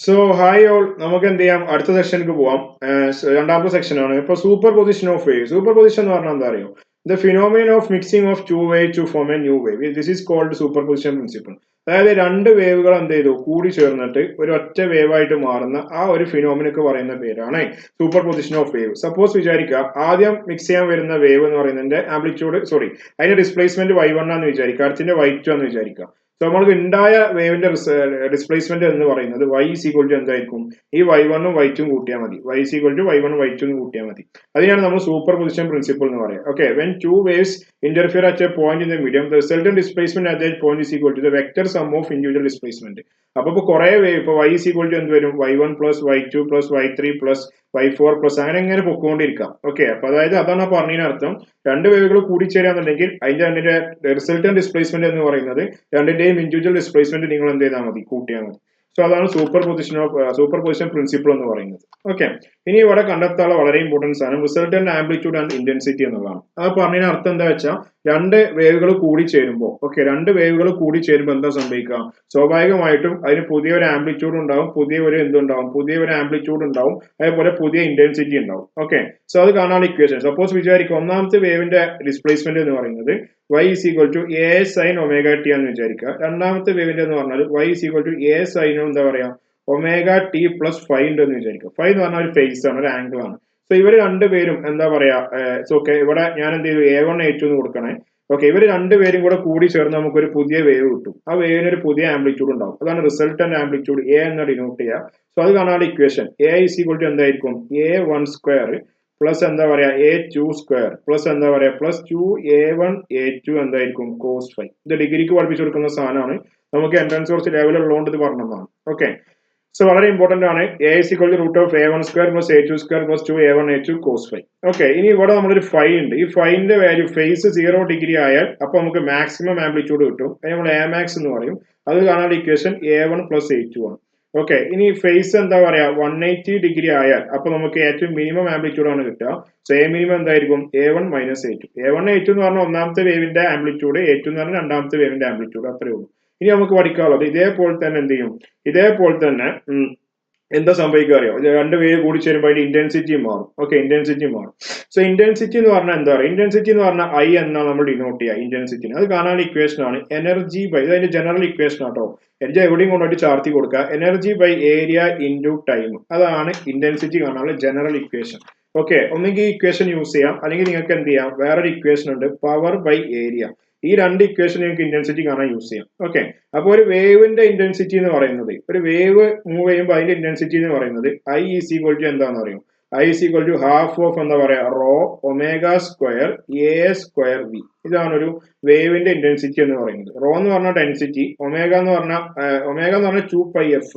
So hi all നമുക്ക് എന്ത് ചെയ്യാം അടുത്ത സെക്ഷനിലേക്ക് പോവാം. രണ്ടാമത്തെ സെക്ഷനാണ് ഇപ്പൊ superposition of wave. Superposition എന്ന് പറഞ്ഞാൽ എന്താ അറിയോ? The phenomenon of mixing of two wave to form a new wave. This is called superposition principle. അതായത് രണ്ട് വേവുകൾ എന്ത് ചെയ്തു കൂടി ചേർന്നിട്ട് ഒരു ഒറ്റ വേവ് ആയിട്ട് മാറുന്ന ആ ഒരു ഫിനോമിനക്ക് പറയുന്ന പേരാണ് super position of wave. Suppose വിചാരിക്കുക ആദ്യം മിക്സ് ചെയ്യാൻ വരുന്ന വേവ് എന്ന് പറയുന്നതിന്റെ അതിന്റെ ഡിസ്പ്ലേസ്മെന്റ് y1 ആണെന്ന് വിചാരിക്കുക, അടുത്തിന്റെ y2 എന്ന് വിചാരിക്കുക. സോ നമ്മൾക്ക് ഉണ്ടായ വേവിന്റെ ഡിസ്പ്ലേസ്മെന്റ് എന്ന് പറയുന്നത് y is equal to എന്തായിരിക്കും? ഈ y1 ഉം y2 കൂട്ടിയാൽ മതി. y is equal to y1 y2 കൂട്ടിയാൽ മതി. അതിനാണ് നമ്മൾ സൂപ്പർ പൊസിഷൻ പ്രിൻസിപ്പിൾ എന്ന് പറയുക. Okay, when two waves interfere at a point in the medium, the resultant displacement at that point is equal to the vector sum of individual displacement. അപ്പൊ കുറെ wave ഇപ്പൊ y is equal to എന്ത് വരും? y1 plus y2 plus y3 plus y4 plus അങ്ങനെ പൊക്കോണ്ടിരിക്കാം. Okay, അപ്പൊ അതായത് അതാണ് പറഞ്ഞതിനർത്ഥം. രണ്ട് വേവുകൾ കൂടിച്ചേരാന്നുണ്ടെങ്കിൽ അതിന്റെ രണ്ടിന്റെ റിസൾട്ടന്റ് ഡിസ്പ്ലേസ്മെന്റ് എന്ന് പറയുന്നത് രണ്ടിന്റെയും ഇൻഡിവിജ്വൽ ഡിസ്പ്ലേസ്മെന്റ് നിങ്ങൾ എന്ത് ചെയ്താൽ മതി? കൂട്ടിയാൽ മതി. സോ അതാണ് സൂപ്പർ പൊസിഷൻ പ്രിൻസിപ്പിൾ എന്ന് പറയുന്നത്. ഓക്കെ, ഇനി ഇവിടെ കണ്ടെത്താനുള്ള വളരെ ഇമ്പോർട്ടൻസ് ആണ് റിസൾട്ടന്റ് ആംപ്ലിറ്റ്യൂഡ് ആൻഡ് ഇന്റൻസിറ്റി എന്നുള്ളതാണ്. അത് പറഞ്ഞതിന് അർത്ഥം എന്താ വെച്ചാൽ രണ്ട് വേവുകൾ കൂടി ചേരുമ്പോൾ എന്താ സംഭവിക്കുക? സ്വാഭാവികമായിട്ടും അതിന് പുതിയൊരു ആംപ്ലിറ്റ്യൂഡ് ഉണ്ടാവും, പുതിയൊരു ആംപ്ലിറ്റ്യൂഡ് ഉണ്ടാവും, അതേപോലെ പുതിയ ഇന്റൻസിറ്റി ഉണ്ടാവും. ഓക്കെ, സോ അത് കാണാനുള്ള ഇക്വേഷൻ സപ്പോസ് വിചാരിക്കും ഒന്നാമത്തെ വേവിന്റെ ഡിസ്പ്ലേസ്മെന്റ് എന്ന് പറയുന്നത് y is equal to a sin omega t എന്ന് വിചാരിക്കുക. രണ്ടാമത്തെ വേവിന്റെ എന്ന് പറഞ്ഞാൽ y is equal to a sin എന്താ പറയാ ഒമേഗ ടി പ്ലസ് ഫൈവ് ഉണ്ട് എന്ന് വിചാരിക്കുക. ഫൈവ് എന്ന് പറഞ്ഞാൽ ഒരു ഫേസ് ആണ്, ഒരു ആംഗിൾ ആണ്. സോ ഇവർ രണ്ടുപേരും എന്താ പറയാ ഓക്കെ, ഇവിടെ ഞാൻ എന്ത് ചെയ്തു A1 A2 എന്ന് കൊടുക്കണേ. ഓക്കെ, ഇവർ രണ്ടുപേരും കൂടെ കൂടി ചേർന്ന് നമുക്കൊരു പുതിയ വേവ് കിട്ടും. ആ വേവിന് ഒരു പുതിയ ആംപ്ലിറ്റ്യൂഡ് ഉണ്ടാവും. അതാണ് റിസൾട്ടന്റ് ആംപ്ലിറ്റ്യൂഡ് എ എന്ന് ഡിനോട്ട് ചെയ്യുക. സോ അത് കാണാനുള്ള equation A is equal to എന്തായിരിക്കും? A1 സ്ക്വയർ പ്ലസ് എന്താ പറയാ A2 സ്ക്വയർ പ്ലസ് എന്താ പറയാ പ്ലസ് 2A1 A2 എന്തായിരിക്കും? കോസ് 5. ഇത് ഡിഗ്രിക്ക് പഠിപ്പിച്ചു കൊടുക്കുന്ന സാധനമാണ്. നമുക്ക് എൻട്രൻസ് കോഴ്സ് ലെവൽ ഉള്ളതുകൊണ്ട് ഇത് പറഞ്ഞതാണ്. ഓക്കെ, സോ വളരെ ഇമ്പോർട്ടന്റ് ആണ്. A is equal to root of A1 square plus A2 square plus 2A1 A2 cos 5. Okay, ഇനി ഇവിടെ നമ്മളൊരു ഫൈവ് ഉണ്ട്. ഈ ഫൈവിന്റെ വാല്യൂ ഫേസ് 0 ഡിഗ്രി ആയാൽ അപ്പൊ നമുക്ക് മാക്സിമം ആംപ്ലിറ്റ്യൂഡ് കിട്ടും. അത് നമ്മൾ Amax എന്ന് പറയും. അത് കാണാനുള്ള ഇക്വേഷൻ A1 പ്ലസ് A2 ആണ്. ഓക്കെ, ഇനി ഫേസ് എന്താ പറയാ 180 ഡിഗ്രി ആയാൽ അപ്പൊ നമുക്ക് ഏറ്റവും മിനിമം ആംപ്ലിറ്റ്യൂഡ് ആണ് കിട്ടുക. സോ എ മിനിമം എന്തായിരിക്കും? A1 minus A2. A1 A2 എന്ന് പറഞ്ഞാൽ ഒന്നാമത്തെ വേവിന്റെ ആംപ്ലിറ്റ്യൂഡ്, A2 എന്ന് പറഞ്ഞാൽ രണ്ടാമത്തെ വേവിന്റെ ആംപ്ലിറ്റ്യൂഡ്. അത്രേ ഉള്ളൂ. ഇനി നമുക്ക് പഠിക്കാനുള്ളത് ഇതേപോലെ തന്നെ എന്ത് ചെയ്യും? ഇതേപോലെ തന്നെ എന്താ സംഭവിക്കുക അറിയോ? രണ്ട് വേവ് കൂടി ചേരുമ്പോൾ അതിന്റെ ഇന്റൻസിറ്റി മാറും. ഓക്കെ, ഇന്റൻസിറ്റി മാറും. സോ ഇന്റൻസിറ്റി എന്ന് പറഞ്ഞാൽ എന്താ പറയുക? ഇന്റൻസിറ്റി എന്ന് പറഞ്ഞാൽ ഐ എന്നാണ് നമ്മൾ ഡിനോട്ട് ചെയ്യുക ഇന്റൻസിറ്റിന്. അത് കാണാനുള്ള ഇക്വേഷൻ ആണ് എനർജി ബൈ, ഇത് അതിന്റെ ജനറൽ ഇക്വേഷൻ ആട്ടോ. എന്റെ എവിടെയും കൊണ്ടുപോയിട്ട് ചാർത്തി കൊടുക്കുക. Energy by area into time. അതാണ് ഇന്റൻസിറ്റി കാണാനുള്ള ജനറൽ ഇക്വേഷൻ. ഓക്കെ, ഒന്നെങ്കിൽ ഈ ഇക്വേഷൻ യൂസ് ചെയ്യാം, അല്ലെങ്കിൽ നിങ്ങൾക്ക് എന്ത് ചെയ്യാം, വേറൊരു ഇക്വേഷൻ ഉണ്ട് പവർ ബൈ ഏരിയ. ഈ രണ്ട് ഇക്വേഷൻ നിങ്ങൾക്ക് ഇന്റൻസിറ്റി കാണാൻ യൂസ് ചെയ്യാം. ഓക്കെ, അപ്പൊ ഒരു വേവിന്റെ ഇന്റൻസിറ്റി എന്ന് പറയുന്നത്, ഒരു വേവ് മൂവ് ചെയ്യുമ്പോൾ അതിന്റെ ഇന്റൻസിറ്റി എന്ന് പറയുന്നത് ഐ ഈസ് ഈക്വൽ ടു എന്താണെന്ന് അറിയും? I is equal to half of എന്താ പറയാ rho omega square A square V. ഇതാണ് ഒരു വേവിന്റെ ഇന്റൻസിറ്റി എന്ന് പറയുന്നത്. റോ എന്ന് പറഞ്ഞ ഡെൻസിറ്റി, ഒമേഗ എന്ന് പറഞ്ഞാൽ 2πf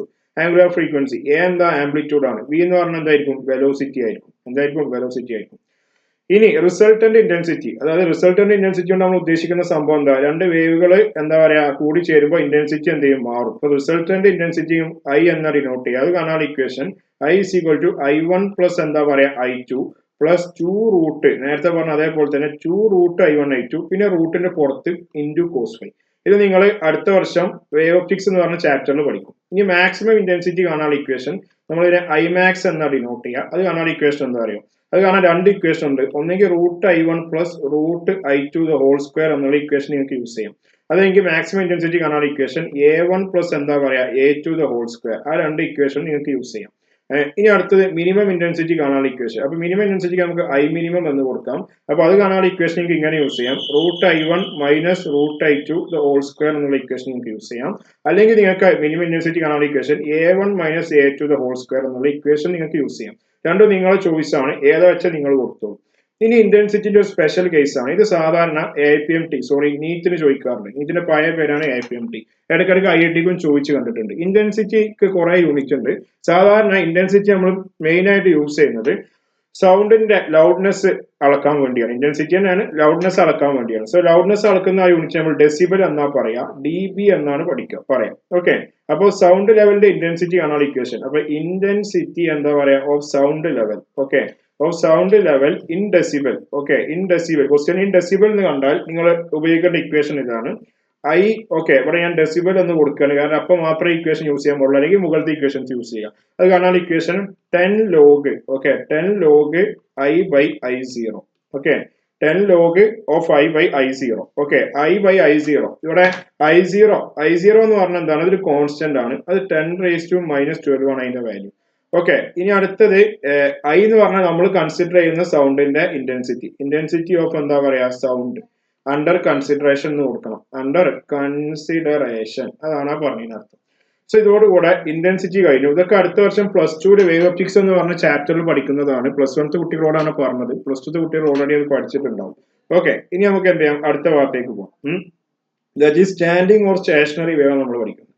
ആംഗുലർ ഫ്രീക്വൻസി, എ എന്താ ആംപ്ലിറ്റ്യൂഡ് ആണ്, വി എന്ന് പറഞ്ഞാൽ എന്തായിരിക്കും? വെലോസിറ്റി ആയിരിക്കും. വെലോസിറ്റി ആയിരിക്കും. ഇനി റിസൾട്ടന്റ് ഇന്റൻസിറ്റി, അതായത് റിസൾട്ടന്റ് ഇന്റൻസിറ്റി കൊണ്ട് നമ്മൾ ഉദ്ദേശിക്കുന്ന സംഭവം എന്താ? രണ്ട് വേവുകൾ എന്താ പറയാ കൂടി ചേരുമ്പോൾ ഇന്റൻസിറ്റി എന്ത് ചെയ്യും? മാറും. അപ്പൊ റിസൾട്ടന്റ് ഇന്റൻസിറ്റിയും ഐ എന്ന ഡിനോട്ട് ചെയ്യുക. അത് കാണാനുള്ള equation I is equal to I1 plus എന്താ പറയാ I2 പ്ലസ് 2 റൂട്ട്, നേരത്തെ പറഞ്ഞ അതേപോലെ തന്നെ 2 റൂട്ട് I1 I2 പിന്നെ റൂട്ടിന്റെ പുറത്ത് ഇൻറ്റു കോസ് 5. ഇത് നിങ്ങൾ അടുത്ത വർഷം വേവ് ഒപ്റ്റിക്സ് എന്ന് പറഞ്ഞ ചാപ്റ്ററിൽ പഠിക്കും. ഇനി മാക്സിമം ഇന്റൻസിറ്റി കാണാനുള്ള ഇക്വേഷൻ നമ്മൾ ഇതിനെ ഐമാക്സ് എന്ന ഡിനോട്ട് ചെയ്യുക. അത് കാണാനുള്ള ഇക്വേഷൻ എന്താ അറിയോ? അത് കാണാൻ രണ്ട് ഇക്വേഷൻ ഉണ്ട്. ഒന്നെങ്കിൽ root I1 plus root I2 the whole square എന്നുള്ള ഇക്വേഷൻ നിങ്ങൾക്ക് യൂസ് ചെയ്യാം. അതെനിക്ക് മാക്സിമം ഇന്റൻസിറ്റി കാണാനുള്ള ഇക്വേഷൻ A1 പ്ലസ് എന്താ പറയാ A2 ദ ഹോൾ സ്ക്വയർ. ആ രണ്ട് ഇക്വേഷൻ നിങ്ങൾക്ക് യൂസ് ചെയ്യാം. ഇനി അടുത്തത് മിനിമം ഇന്റൻസിറ്റി കാണാനുള്ള ഇക്വേഷൻ. അപ്പൊ മിനിമം ഇന്റൻസിറ്റി നമുക്ക് ഐ മിനിമം എന്ന് കൊടുക്കാം. അപ്പൊ അത് കാണാനുള്ള ഇക്വേഷൻ നിങ്ങൾക്ക് ഇങ്ങനെ യൂസ് ചെയ്യാം. Root I1 minus root I2 the whole square എന്നുള്ള ഇക്വേഷൻ നിങ്ങൾക്ക് യൂസ് ചെയ്യാം. അല്ലെങ്കിൽ നിങ്ങൾക്ക് മിനിമം ഇന്റൻസിറ്റി കാണാനുള്ള equation A1 minus A2 the whole square എന്നുള്ള ഇക്വേഷൻ നിങ്ങൾക്ക് യൂസ് ചെയ്യാം. രണ്ടും നിങ്ങളുടെ ചോയ്സ് ആണ്, ഏതാ വെച്ചാൽ നിങ്ങൾ കൊടുത്തോളൂ. ഇനി ഇന്റൻസിറ്റിന്റെ ഒരു സ്പെഷ്യൽ കേസ് ആണ് ഇത്. സാധാരണ നീറ്റിന് ചോദിക്കാറുണ്ട്. നീറ്റിന്റെ പഴയ പേരാണ് AIPMT. ഇടയ്ക്കിടയ്ക്ക് IITക്കും ചോദിച്ചു കണ്ടിട്ടുണ്ട്. ഇന്റൻസിറ്റിക്ക് കുറെ യൂണിറ്റ് ഉണ്ട്. സാധാരണ ഇന്റൻസിറ്റി നമ്മൾ മെയിൻ ആയിട്ട് യൂസ് ചെയ്യുന്നത് സൗണ്ടിന്റെ ലൗഡ്നെസ് അളക്കാൻ വേണ്ടിയാണ്. ഇന്റൻസിറ്റി തന്നെയാണ്, ലൗഡ്നെസ് അളക്കാൻ വേണ്ടിയാണ്. സോ ലൗഡ്നെസ് അളക്കുന്ന ആ യൂണിറ്റ് നമ്മൾ ഡെസിബൽ എന്നാ പറയാ, DB എന്നാണ് പറയാം. ഓക്കെ, അപ്പോൾ സൗണ്ട് ലെവലിന്റെ ഇന്റൻസിറ്റി കാണാനുള്ള ഇക്വേഷൻ. അപ്പൊ ഇന്റൻസിറ്റി എന്താ പറയാ of sound level. Okay, of sound level in decibel. Okay, in decibel. Question in decibel എന്ന് കണ്ടാൽ നിങ്ങൾ ഉപയോഗിക്കേണ്ട ഇക്വേഷൻ ഇതാണ്. ഐ ഓക്കെ ഇവിടെ ഞാൻ ഡെസിബൽ എന്ന് കൊടുക്കുകയാണ് കാരണം അപ്പോൾ മാത്രമേ ഇക്വേഷൻ യൂസ് ചെയ്യാൻ പാടുള്ളൂ അല്ലെങ്കിൽ മുകളിലത്തെ ഇക്വേഷൻസ് യൂസ് ചെയ്യാം അത് കാരണം equation 10 log okay 10 log I by I0 okay 10 log of I by I0 okay I by I0 ഇവിടെ I0 എന്ന് പറഞ്ഞാൽ എന്താണ് അതൊരു കോൺസ്റ്റന്റ് ആണ് അത് 10⁻⁻12 ആണ് അതിന്റെ വാല്യൂ ഓക്കെ ഇനി അടുത്തത് ഐ എന്ന് പറഞ്ഞാൽ നമ്മൾ കൺസിഡർ ചെയ്യുന്ന സൗണ്ടിന്റെ ഇന്റൻസിറ്റി ഓഫ് എന്താ പറയാ സൗണ്ട് അണ്ടർ കൺസിഡറേഷൻ എന്ന് കൊടുക്കണം അണ്ടർ കൺസിഡറേഷൻ അതാണ് പറഞ്ഞതിന് അർത്ഥം സോ ഇതോടുകൂടെ ഇന്റൻസിറ്റി കഴിഞ്ഞു ഇതൊക്കെ അടുത്ത വർഷം +2 വേവ് ഒപ്റ്റിക്സ് എന്ന് പറഞ്ഞ ചാപ്റ്ററിൽ പഠിക്കുന്നതാണ് +1 കുട്ടികളോടാണ് പറഞ്ഞത് +2 കുട്ടികൾ ഓൾറെഡി അത് പഠിച്ചിട്ടുണ്ടാവും ഓക്കെ ഇനി നമുക്ക് എന്ത് ചെയ്യാം അടുത്ത ഭാഗത്തേക്ക് പോകാം that is standing or stationary wave നമ്മൾ പഠിക്കുന്നത്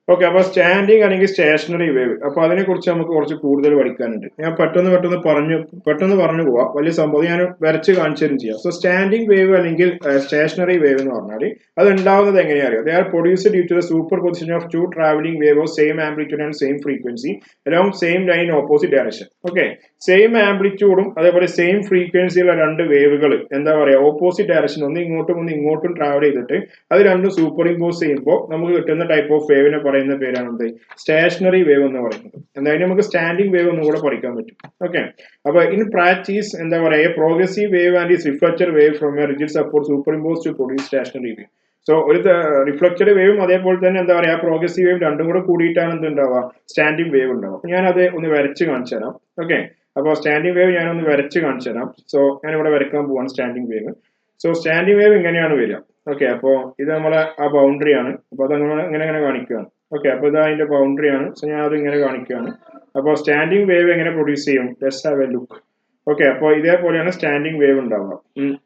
ഓക്കെ അപ്പൊ സ്റ്റാൻഡിങ് അല്ലെങ്കിൽ സ്റ്റേഷനറി വേവ് അപ്പൊ അതിനെ കുറിച്ച് നമുക്ക് കുറച്ച് കൂടുതൽ പഠിക്കാനുണ്ട് ഞാൻ പെട്ടെന്ന് പറഞ്ഞു പോവാം വലിയ സംഭവം ഞാൻ വരച്ച് കാണിച്ചു തരും ചെയ്യാം സോ സ്റ്റാൻഡിങ് വേവ് അല്ലെങ്കിൽ സ്റ്റേഷനറി വേവ് എന്ന് പറഞ്ഞാൽ അത് ഉണ്ടാവുന്നത് എങ്ങനെയാ അറിയാം they are produced due to the superposition of two travelling wave of same amplitude and same frequency along same line in opposite direction okay same ആംപ്ലിറ്റ്യൂഡും അതേപോലെ same ഫ്രീക്വൻസിയുള്ള രണ്ട് വേവുകൾ എന്താ പറയാ ഓപ്പോസിറ്റ് ഡയറക്ഷൻ ഒന്ന് ഇങ്ങോട്ടും ട്രാവൽ ചെയ്തിട്ട് അത് രണ്ടും സൂപ്പർ ഇമ്പോസ് ചെയ്യുമ്പോൾ നമുക്ക് കിട്ടുന്ന ടൈപ്പ് ഓഫ് വേവിനെ പറയുന്ന പേരാണ് സ്റ്റേഷനറി വേവ് എന്ന് പറയുന്നത് എന്തായാലും നമുക്ക് സ്റ്റാൻഡിംഗ് വേവ് ഒന്നും കൂടെ പഠിക്കാൻ പറ്റും ഓക്കെ അപ്പൊ ഇൻ പ്രാക്ടീസ് എന്താ പറയാ progressive wave and is reflected wave from a rigid support superimpose to produce stationary wave so ഒരു റിഫ്ലക്റ്റഡ് വേവും അതേപോലെ തന്നെ എന്താ പറയാ പ്രോഗ്രസീവ് വേവ് രണ്ടും കൂടെ കൂടിയിട്ടാണ് എന്തുണ്ടാവുക സ്റ്റാൻഡിംഗ് വേവ് ഉണ്ടാവുക അപ്പൊ ഞാനത് ഒന്ന് വരച്ച് കാണിച്ചു തരാം ഓക്കെ അപ്പോൾ സ്റ്റാൻഡിംഗ് വേവ് ഞാനൊന്ന് വരച്ച് കാണിച്ചു തരാം സോ ഞാനിവിടെ വരക്കാൻ പോവാണ് standing wave so standing wave ഇങ്ങനെയാണ് വരിക ഓക്കെ അപ്പോൾ ഇത് നമ്മളെ ആ ബൗണ്ടറി ആണ് അപ്പൊ അത് അങ്ങനെ കാണിക്കുകയാണ് ഓക്കെ അപ്പൊ ഇത് അതിന്റെ ബൗണ്ടറി ആണ് സോ ഞാൻ അത് ഇങ്ങനെ കാണിക്കുകയാണ് അപ്പോൾ സ്റ്റാൻഡിംഗ് വേവ് എങ്ങനെ പ്രൊഡ്യൂസ് ചെയ്യും let's have A look okay അപ്പോൾ ഇതേപോലെയാണ് സ്റ്റാൻഡിംഗ് വേവ് ഉണ്ടാവുക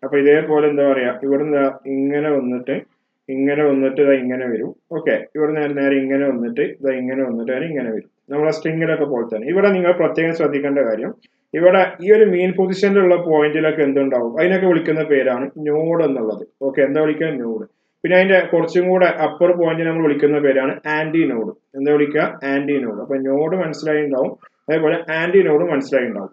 അപ്പൊ ഇതേപോലെ എന്താ പറയാ ഇവിടുന്ന് ഇങ്ങനെ വന്നിട്ട് ഇങ്ങനെ വരും ഓക്കെ ഇവിടെ നേരെ ഇങ്ങനെ വന്നിട്ട് ഇങ്ങനെ വരും നമ്മളെ സ്ട്രിങ്ങിലൊക്കെ പോലെ തന്നെ ഇവിടെ നിങ്ങൾ പ്രത്യേകം ശ്രദ്ധിക്കേണ്ട കാര്യം ഇവിടെ ഈ ഒരു മീൻ പൊസിഷനിലുള്ള പോയിന്റിലൊക്കെ എന്തുണ്ടാവും അതിനൊക്കെ വിളിക്കുന്ന പേരാണ് നോഡ് എന്നുള്ളത് ഓക്കെ എന്താ വിളിക്കുക നോഡ് പിന്നെ അതിന്റെ കുറച്ചും കൂടെ അപ്പർ പോയിന്റ് നമ്മൾ വിളിക്കുന്ന പേരാണ് ആന്റി നോഡ് എന്താ വിളിക്കുക ആന്റി നോഡ് അപ്പൊ നോഡ് മനസ്സിലായി ഉണ്ടാവും അതേപോലെ ആന്റി നോഡ് മനസ്സിലായി ഉണ്ടാവും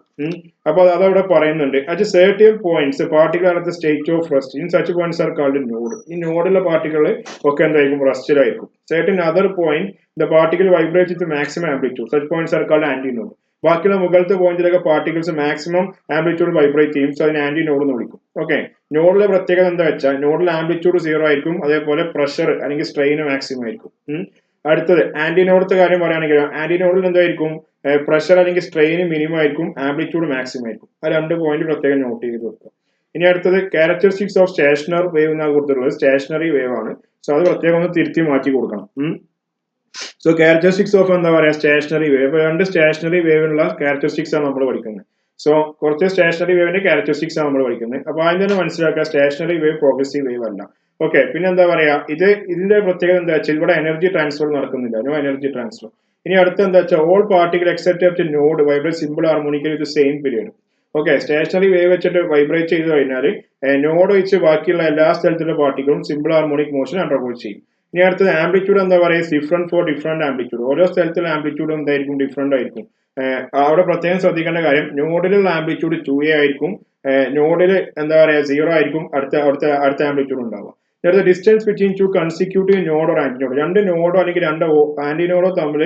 അപ്പൊ അതവിടെ പറയുന്നുണ്ട് at certain points particle are at state of rest in such points are called node ഈ നോഡിലുള്ള പാർട്ടികൾ ഒക്കെ എന്തായിരിക്കും റെസ്റ്റിലായിരിക്കും certain other point the particle vibrate with maximum amplitude such points are called antinode ബാക്കിയുള്ള മുകളിലത്തെ പോയിന്റിലൊക്കെ പാർട്ടിക്കിൾസ് മാക്സിമം ആംപ്ലിറ്റ്യൂഡ് വൈബ്രേറ്റ് ചെയ്യും സോ അതിന് ആന്റി നോഡ് എന്ന് വിളിക്കും ഓക്കെ നോഡിലെ പ്രത്യേകത എന്താ വെച്ചാൽ നോഡിൽ ആംപ്ലിറ്റ്യൂഡ് 0 ആയിരിക്കും അതേപോലെ പ്രഷർ അല്ലെങ്കിൽ സ്ട്രെയിൻ മാക്സിമം ആയിരിക്കും അടുത്തത് ആന്റി നോഡത്തെ കാര്യം പറയുകയാണെങ്കിൽ ആന്റി നോഡിൽ എന്തായിരിക്കും പ്രഷർ അല്ലെങ്കിൽ സ്ട്രെയിൻ മിനിമം ആയിരിക്കും ആംപ്ലിറ്റ്യൂഡ് മാക്സിമം ആയിരിക്കും ആ രണ്ട് പോയിന്റ് പ്രത്യേകം നോട്ട് ചെയ്ത് വെക്കുക ഇനി അടുത്തത് ക്യാരക്ടറിസ്റ്റിക്സ് ഓഫ് സ്റ്റേഷനറി വേവ് എന്നാണ് കൊടുത്തിട്ടുള്ളത് സ്റ്റേഷനറി വേവ് ആണ് സോ അത് പ്രത്യേകം ഒന്ന് തിരുത്തി മാറ്റി കൊടുക്കണം സോ ക്യാരക്ടറിസ്റ്റിക്സ് ഓഫ് എന്താ പറയാ സ്റ്റേഷനറി വേവ് രണ്ട് സ്റ്റേഷനറി വേവിനുള്ള ക്യാരക്ടറിസ്റ്റിക്സ് ആണ് നമ്മൾ പഠിക്കുന്നത് സോ കുറച്ച് സ്റ്റേഷനറി വേവിന്റെ ക്യാരക്ടറിസ്റ്റിക്സ് ആണ് നമ്മൾ പഠിക്കുന്നത് അപ്പൊ ആദ്യം തന്നെ മനസ്സിലാക്കുക സ്റ്റേഷനറി വേവ് പ്രോഗ്രസീവ് വേവ് അല്ല ഓക്കെ പിന്നെ എന്താ പറയാ ഇതിന്റെ പ്രത്യേകത എന്താ വെച്ചാൽ ഇവിടെ എനർജി ട്രാൻസ്ഫർ നടക്കുന്നില്ല നോ എനർജി ട്രാൻസ്ഫർ ഇനി അടുത്ത എന്താ വെച്ചാൽ all particle except node vibrate simple harmonical with same period okay stationary wave വെച്ചിട്ട് വൈബ്രേറ്റ് ചെയ്ത് കഴിഞ്ഞാൽ നോഡ് വെച്ച് ബാക്കിയുള്ള എല്ലാ സ്ഥലത്തുള്ള പാർട്ടികളും സിമ്പിൾ ഹാർമോണിക് മോഷൻ അണ്ടർഗോ ചെയ്യും ഇനി അടുത്തത് ആംപ്ലിറ്റ്യൂഡ് എന്താ പറയുക ഡിഫറെന്റ് ഫോർ ഡിഫറെന്റ് ആംപ്ലിറ്റ്യൂഡ് ഓരോ സ്ഥലത്തുള്ള ആംപ്ലിറ്റ്യൂഡ് എന്തായിരിക്കും ഡിഫറെന്റ് ആയിരിക്കും അവിടെ പ്രത്യേകം ശ്രദ്ധിക്കേണ്ട കാര്യം നോഡിലുള്ള ആംപ്ലിറ്റ്യൂഡ് 2a ആയിരിക്കും നോഡിൽ എന്താ പറയുക 0 ആയിരിക്കും അടുത്ത ആംപ്ലിറ്റ്യൂഡ് ഉണ്ടാവുക the distance between two consecutive node or antinode രണ്ട് നോഡോ അല്ലെങ്കിൽ രണ്ട് ആന്റിനോഡോ തമ്മിൽ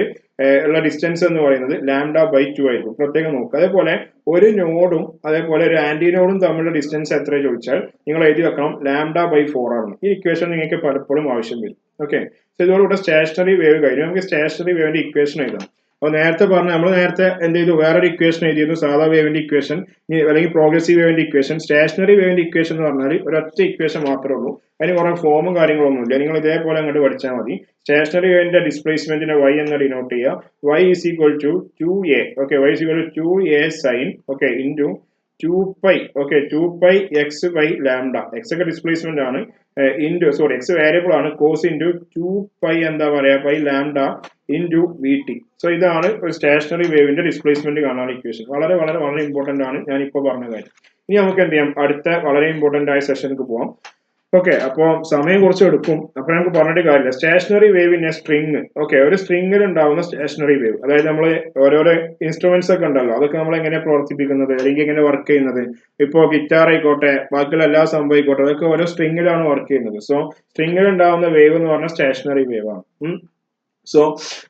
ഉള്ള ഡിസ്റ്റൻസ് എന്ന് പറയുന്നത് λ/2 ആയിരിക്കും പ്രത്യേകം നോക്കുക അതേപോലെ ഒരു നോഡും അതേപോലെ ഒരു ആന്റിനോഡും തമ്മിലുള്ള ഡിസ്റ്റൻസ് എത്ര ചോദിച്ചാൽ നിങ്ങൾ എഴുതി വെക്കണം λ/4 ആണ് ഈ ഇക്വേഷൻ നിങ്ങൾക്ക് പലപ്പോഴും ആവശ്യം വരും ഓക്കെ സോ ഇതോടുകൂടെ സ്റ്റേഷനറി വേവ് കഴിഞ്ഞു നമുക്ക് സ്റ്റേഷനറി വേവിന്റെ ഇക്വേഷൻ എഴുതാം അപ്പോൾ നേരത്തെ നമ്മൾ നേരത്തെ എന്ത് ചെയ്തു വേറൊരു ഇക്വേഷൻ എഴുതിയിരുന്നു സാധാ വേവിന്റെ ഇക്വേഷൻ അല്ലെങ്കിൽ പ്രോഗ്രസീവ് വേവിന്റെ ഇക്വേഷൻ സ്റ്റേഷനറി വേവിന്റെ ഇക്വേഷൻ എന്ന് പറഞ്ഞാൽ ഒരൊറ്റ ഇക്വേഷൻ മാത്രമേ ഉള്ളൂ അതിന് കുറെ ഫോമും കാര്യങ്ങളൊന്നും ഇല്ല നിങ്ങൾ ഇതേപോലെ അങ്ങോട്ട് പഠിച്ചാൽ മതി സ്റ്റേഷനറി വേവിന്റെ ഡിസ്പ്ലേസ്മെന്റിനെ y എന്ന് ഡിനോട്ട് ചെയ്യുക y is equal to 2a okay y is equal to 2a sine okay into 2π okay 2π x by lambda x ഒക്കെ ഡിസ്പ്ലേസ്മെന്റ് ആണ് ഇൻറ്റു സോറി x വേരിയബിൾ ആണ് കോസ് ഇൻറ്റു 2π എന്താ പറയാ by lambda into vt so ഇതാണ് ഒരു stationery വേവിന്റെ displacement കാണാനുള്ള equation വളരെ വളരെ വളരെ ഇമ്പോർട്ടന്റ് ആണ് ഞാൻ ഇപ്പോൾ പറഞ്ഞ കാര്യം ഇനി നമുക്ക് എന്ത് ചെയ്യാം അടുത്ത വളരെ ഇമ്പോർട്ടന്റ് ആയ സെഷനിലേക്ക് പോവാം ഓക്കെ, അപ്പോൾ സമയം കുറച്ച് എടുക്കും. അപ്പൊ നമുക്ക് പറഞ്ഞിട്ട് കാര്യമില്ല. Stationary wave in A string. Okay, ഒരു സ്ട്രിങ്ങിൽ ഉണ്ടാവുന്ന സ്റ്റേഷനറി വേവ്, അതായത് നമ്മൾ ഓരോരോ ഇൻസ്ട്രുമെന്റ്സ് ഒക്കെ ഉണ്ടല്ലോ, അതൊക്കെ നമ്മൾ എങ്ങനെ പ്രവർത്തിപ്പിക്കുന്നത് അല്ലെങ്കിൽ എങ്ങനെ വർക്ക് ചെയ്യുന്നത്. ഇപ്പോ ഗിറ്റാർ ആയിക്കോട്ടെ, ബാക്കിയുള്ള എല്ലാ സംഭവം ആയിക്കോട്ടെ, അതൊക്കെ ഓരോ സ്ട്രിങ്ങിലാണ് വർക്ക് ചെയ്യുന്നത്. സോ സ്ട്രിങ്ങിൽ ഉണ്ടാവുന്ന വേവ് എന്ന് പറഞ്ഞാൽ സ്റ്റേഷനറി വേവ് ആണ്. സോ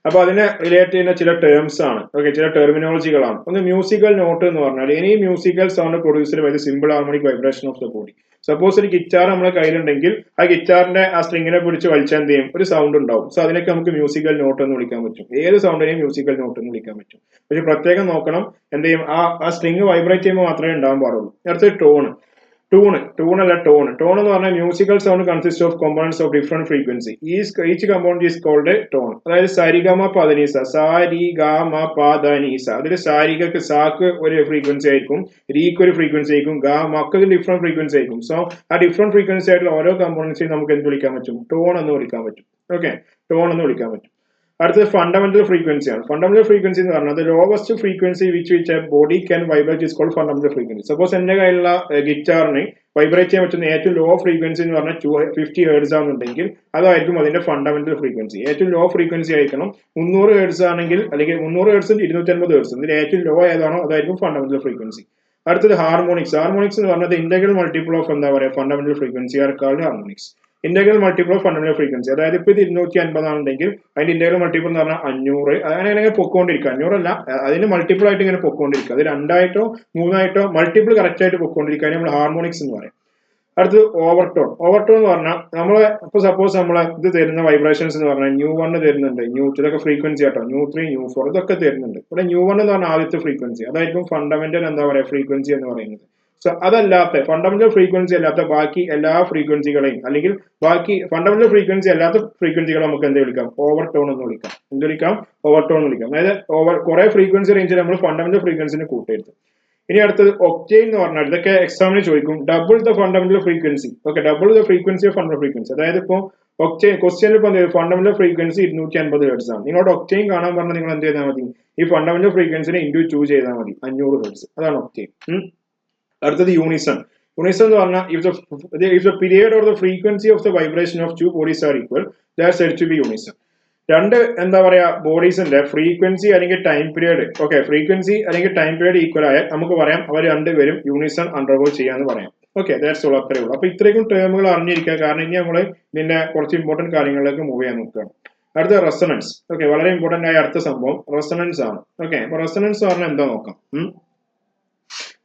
അപ്പൊ അതിനെ റിലേറ്റ് ചെയ്യുന്ന ചില ടേംസ് ആണ്. ഓക്കെ, ചില ടെർമിനോളജികളാണ്. ഒന്ന് മ്യൂസിക്കൽ നോട്ട് എന്ന് പറഞ്ഞാൽ any musical sound produced by the simple harmonic vibration of the body. Suppose ഒരു ഗിറ്റാർ നമ്മുടെ കയ്യിലുണ്ടെങ്കിൽ ആ ഗിറ്റാറിന്റെ ആ സ്ട്രിങ്ങിനെ പിടിച്ച് വലിച്ചാൽ എന്ത് ചെയ്യും, ഒരു സൗണ്ട് ഉണ്ടാവും. സോ അതിനൊക്കെ നമുക്ക് മ്യൂസിക്കൽ നോട്ട് എന്ന് വിളിക്കാൻ പറ്റും. ഏത് സൗണ്ടിനെയും മ്യൂസിക്കൽ നോട്ട് എന്ന് വിളിക്കാൻ പറ്റും. പക്ഷെ പ്രത്യേകം നോക്കണം, എന്ത് ചെയ്യും, ആ സ്ട്രിങ് വൈബ്രേറ്റ് ചെയ്യുമ്പോൾ മാത്രമേ ഉണ്ടാവാൻ പാടുള്ളൂ. അടുത്ത ടോൺ. ടൂൺ അല്ല, ടോൺ എന്ന് പറഞ്ഞാൽ musical sound consist of components of different frequency. Each component is called tone. അതായത് സാരിഗമ പദനീസ, സാരിഗമ പദനീസ. അതിൽ സാരികക്ക് സാക്ക് ഒരു ഫ്രീക്വൻസി ആയിരിക്കും, രീക്ക് ഒരു ഫ്രീക്വൻസി ആയിരിക്കും, ഗാമക്ക് ഡിഫറെന്റ് ഫ്രീക്വൻസി ആയിരിക്കും. സോ ആ ഡിഫറെന്റ് ഫ്രീക്വൻസി ആയിട്ടുള്ള ഓരോ കമ്പോണൻസിനും നമുക്ക് എന്ത് വിളിക്കാൻ പറ്റും, ടോൺ എന്ന് വിളിക്കാൻ പറ്റും. ഓക്കെ, ടോൺ എന്ന് വിളിക്കാൻ പറ്റും. അടുത്തത് ഫണ്ടമെന്റൽ ഫ്രീക്വൻസി ആണ്. ഫണ്ടമെന്റൽ ഫ്രീക്വൻസി എന്ന് പറഞ്ഞാൽ lowest frequency which a body can vibrate is called fundamental frequency. Suppose എന്റെ കയ്യിലുള്ള ഗിറ്റാറിന് വൈബ്രേറ്റ് ചെയ്യാൻ പറ്റുന്ന ഏറ്റവും ലോ ഫ്രീക്വൻസി എന്ന് പറഞ്ഞാൽ 250 ഹെർട്സ് ആണെന്നുണ്ടെങ്കിൽ അതായിരിക്കും അതിന്റെ ഫണ്ടമെന്റൽ ഫ്രീക്വൻസി. ഏറ്റവും ലോ ഫ്രീക്വൻസി ആയിരിക്കണം. 300 ഹെർട്സ് ആണെങ്കിൽ, അല്ലെങ്കിൽ 300 ഹെർട്സ് 250 ഹെർട്സ്, ഇതിൽ ഏറ്റവും ലോ ഏതാണോ അതായിരിക്കും ഫണ്ടമെന്റൽ ഫ്രീക്വൻസി. അടുത്തത് ഹാർമോണിക്സ്. ഹാർമോണിക്സ് എന്ന് പറഞ്ഞത് ഇന്റഗ്രൽ മൾട്ടിപ്പിൾ ഓഫ് എന്താ പറയുക, fundamental frequency are called harmonics. Integral multiple of fundamental frequency, അതായത് ഇപ്പൊ ഇത് 250 ആണെന്നുണ്ടെങ്കിൽ അതിന്റെ ഇന്റഗ്രൽ മൾട്ടിപ്പിൾ എന്ന് പറഞ്ഞാൽ 500. അങ്ങനെ പൊക്കോണ്ടിരിക്കുക. 500 അതിന് മൾട്ടിപ്പിൾ ആയിട്ട് ഇങ്ങനെ പൊക്കോണ്ടിരിക്കുക. അത് 2ആയിട്ടോ 3ആയിട്ടോ മൾട്ടിപ്പിൾ കറക്റ്റ് ആയിട്ട് പൊക്കോണ്ടിരിക്കുക. നമ്മൾ ഹാർമോണിക്സ് എന്ന് പറയും. അടുത്തത് ഓവർടോൺ. ഓവർടോൺ എന്ന് പറഞ്ഞാൽ നമ്മളെ ഇപ്പൊ സപ്പോസ് നമ്മളെ ഇത് തരുന്ന വൈബ്രേഷൻസ് എന്ന് പറഞ്ഞാൽ ന്യൂ 1 തരുന്നുണ്ട്, ന്യൂ 2, ഇതൊക്കെ ഫ്രീക്വൻസി ആട്ടോ, ന്യൂ 3, ന്യൂ 4 ഇതൊക്കെ തരുന്നുണ്ട്. ഇവിടെ ന്യൂ 1 എന്ന് പറഞ്ഞാൽ ആദ്യത്തെ ഫ്രീക്വൻസി, അതായിരിക്കും ഫണ്ടമെന്റൽ എന്താ പറയുക ഫ്രീക്വൻസി എന്ന് പറയുന്നത്. സോ അതല്ലാത്ത ഫണ്ടമെന്റൽ ഫ്രീക്വൻസി അല്ലാത്ത ബാക്കി എല്ലാ ഫ്രീക്വൻസികളെയും, അല്ലെങ്കിൽ ബാക്കി ഫണ്ടമെന്റൽ ഫ്രീക്വൻസി അല്ലാത്ത ഫ്രീക്വൻസികളെ നമുക്ക് എന്ത് വിളിക്കാം, ഓവർടോൺ എന്ന് വിളിക്കാം. എന്ത് വിളിക്കാം, ഓവർടോൺ എന്ന് വിളിക്കാം. അതായത് കുറെ ഫ്രീക്വൻസി റേഞ്ചിൽ നമ്മൾ ഫണ്ടമെന്റൽ ഫ്രീക്വൻസിനെ കൂട്ടരുത്. ഇനി അടുത്തത് ഒക്ടെയിൻ എന്ന് പറഞ്ഞാൽ ഇതൊക്കെ എക്സാമിന് ചോദിക്കും. Double the fundamental frequency. Okay, double the frequency of fundamental frequency. അതായത് ഇപ്പോൾ ഒക്ടെയിൻ ക്വസ്റ്റ്യനിൽ ഇപ്പോൾ ഫണ്ടമെന്റൽ ഫ്രീക്വൻസി 250 ഹെർട്സ് ആണ്. നിങ്ങളോട് ഒക്ടെയിൻ കാണാൻ പറഞ്ഞാൽ നിങ്ങൾ എന്ത് ചെയ്താൽ മതി, ഈ ഫണ്ടമെന്റൽ ഫ്രീക്വൻസിനെ ഇൻറ്റു 2 ചെയ്താൽ മതി, 500 ഹെർട്സ്. അതാണ് ഒക്ടെയിൻ. അടുത്തത് യൂണിസൺ. യൂണിസൺ എന്ന് പറഞ്ഞാൽ if the period or the frequency of the vibration of two bodies are equal, they are said to be unison. രണ്ട് എന്താ പറയാ ബോഡീസിന്റെ ഫ്രീക്വൻസി അല്ലെങ്കിൽ ടൈം പീരീഡ്, ഓക്കെ, ഫ്രീക്വൻസി അല്ലെങ്കിൽ ടൈം പീരീഡ് ഈക്വൽ ആയാൽ നമുക്ക് പറയാം അവർ രണ്ടുപേരും യൂണിസൺ അണ്ടർഗോ ചെയ്യാന്ന് പറയാം. Okay, that's all. അത്രേ ഉള്ളൂ. അപ്പൊ ഇത്രയും ടേമുകൾ അറിഞ്ഞിരിക്കുക, കാരണം ഇനി നമ്മൾ ഇതിന്റെ കുറച്ച് ഇമ്പോർട്ടന്റ് കാര്യങ്ങളിലേക്ക് മൂവ് ചെയ്യാൻ നോക്കുകയാണ്. അടുത്ത റെസണൻസ്. ഓക്കെ, വളരെ ഇമ്പോർട്ടന്റ് ആയ അടുത്ത സംഭവം റെസണൻസ് ആണ്. ഓക്കെ, അപ്പൊ റെസണൻസ് പറഞ്ഞാൽ എന്താ നോക്കാം.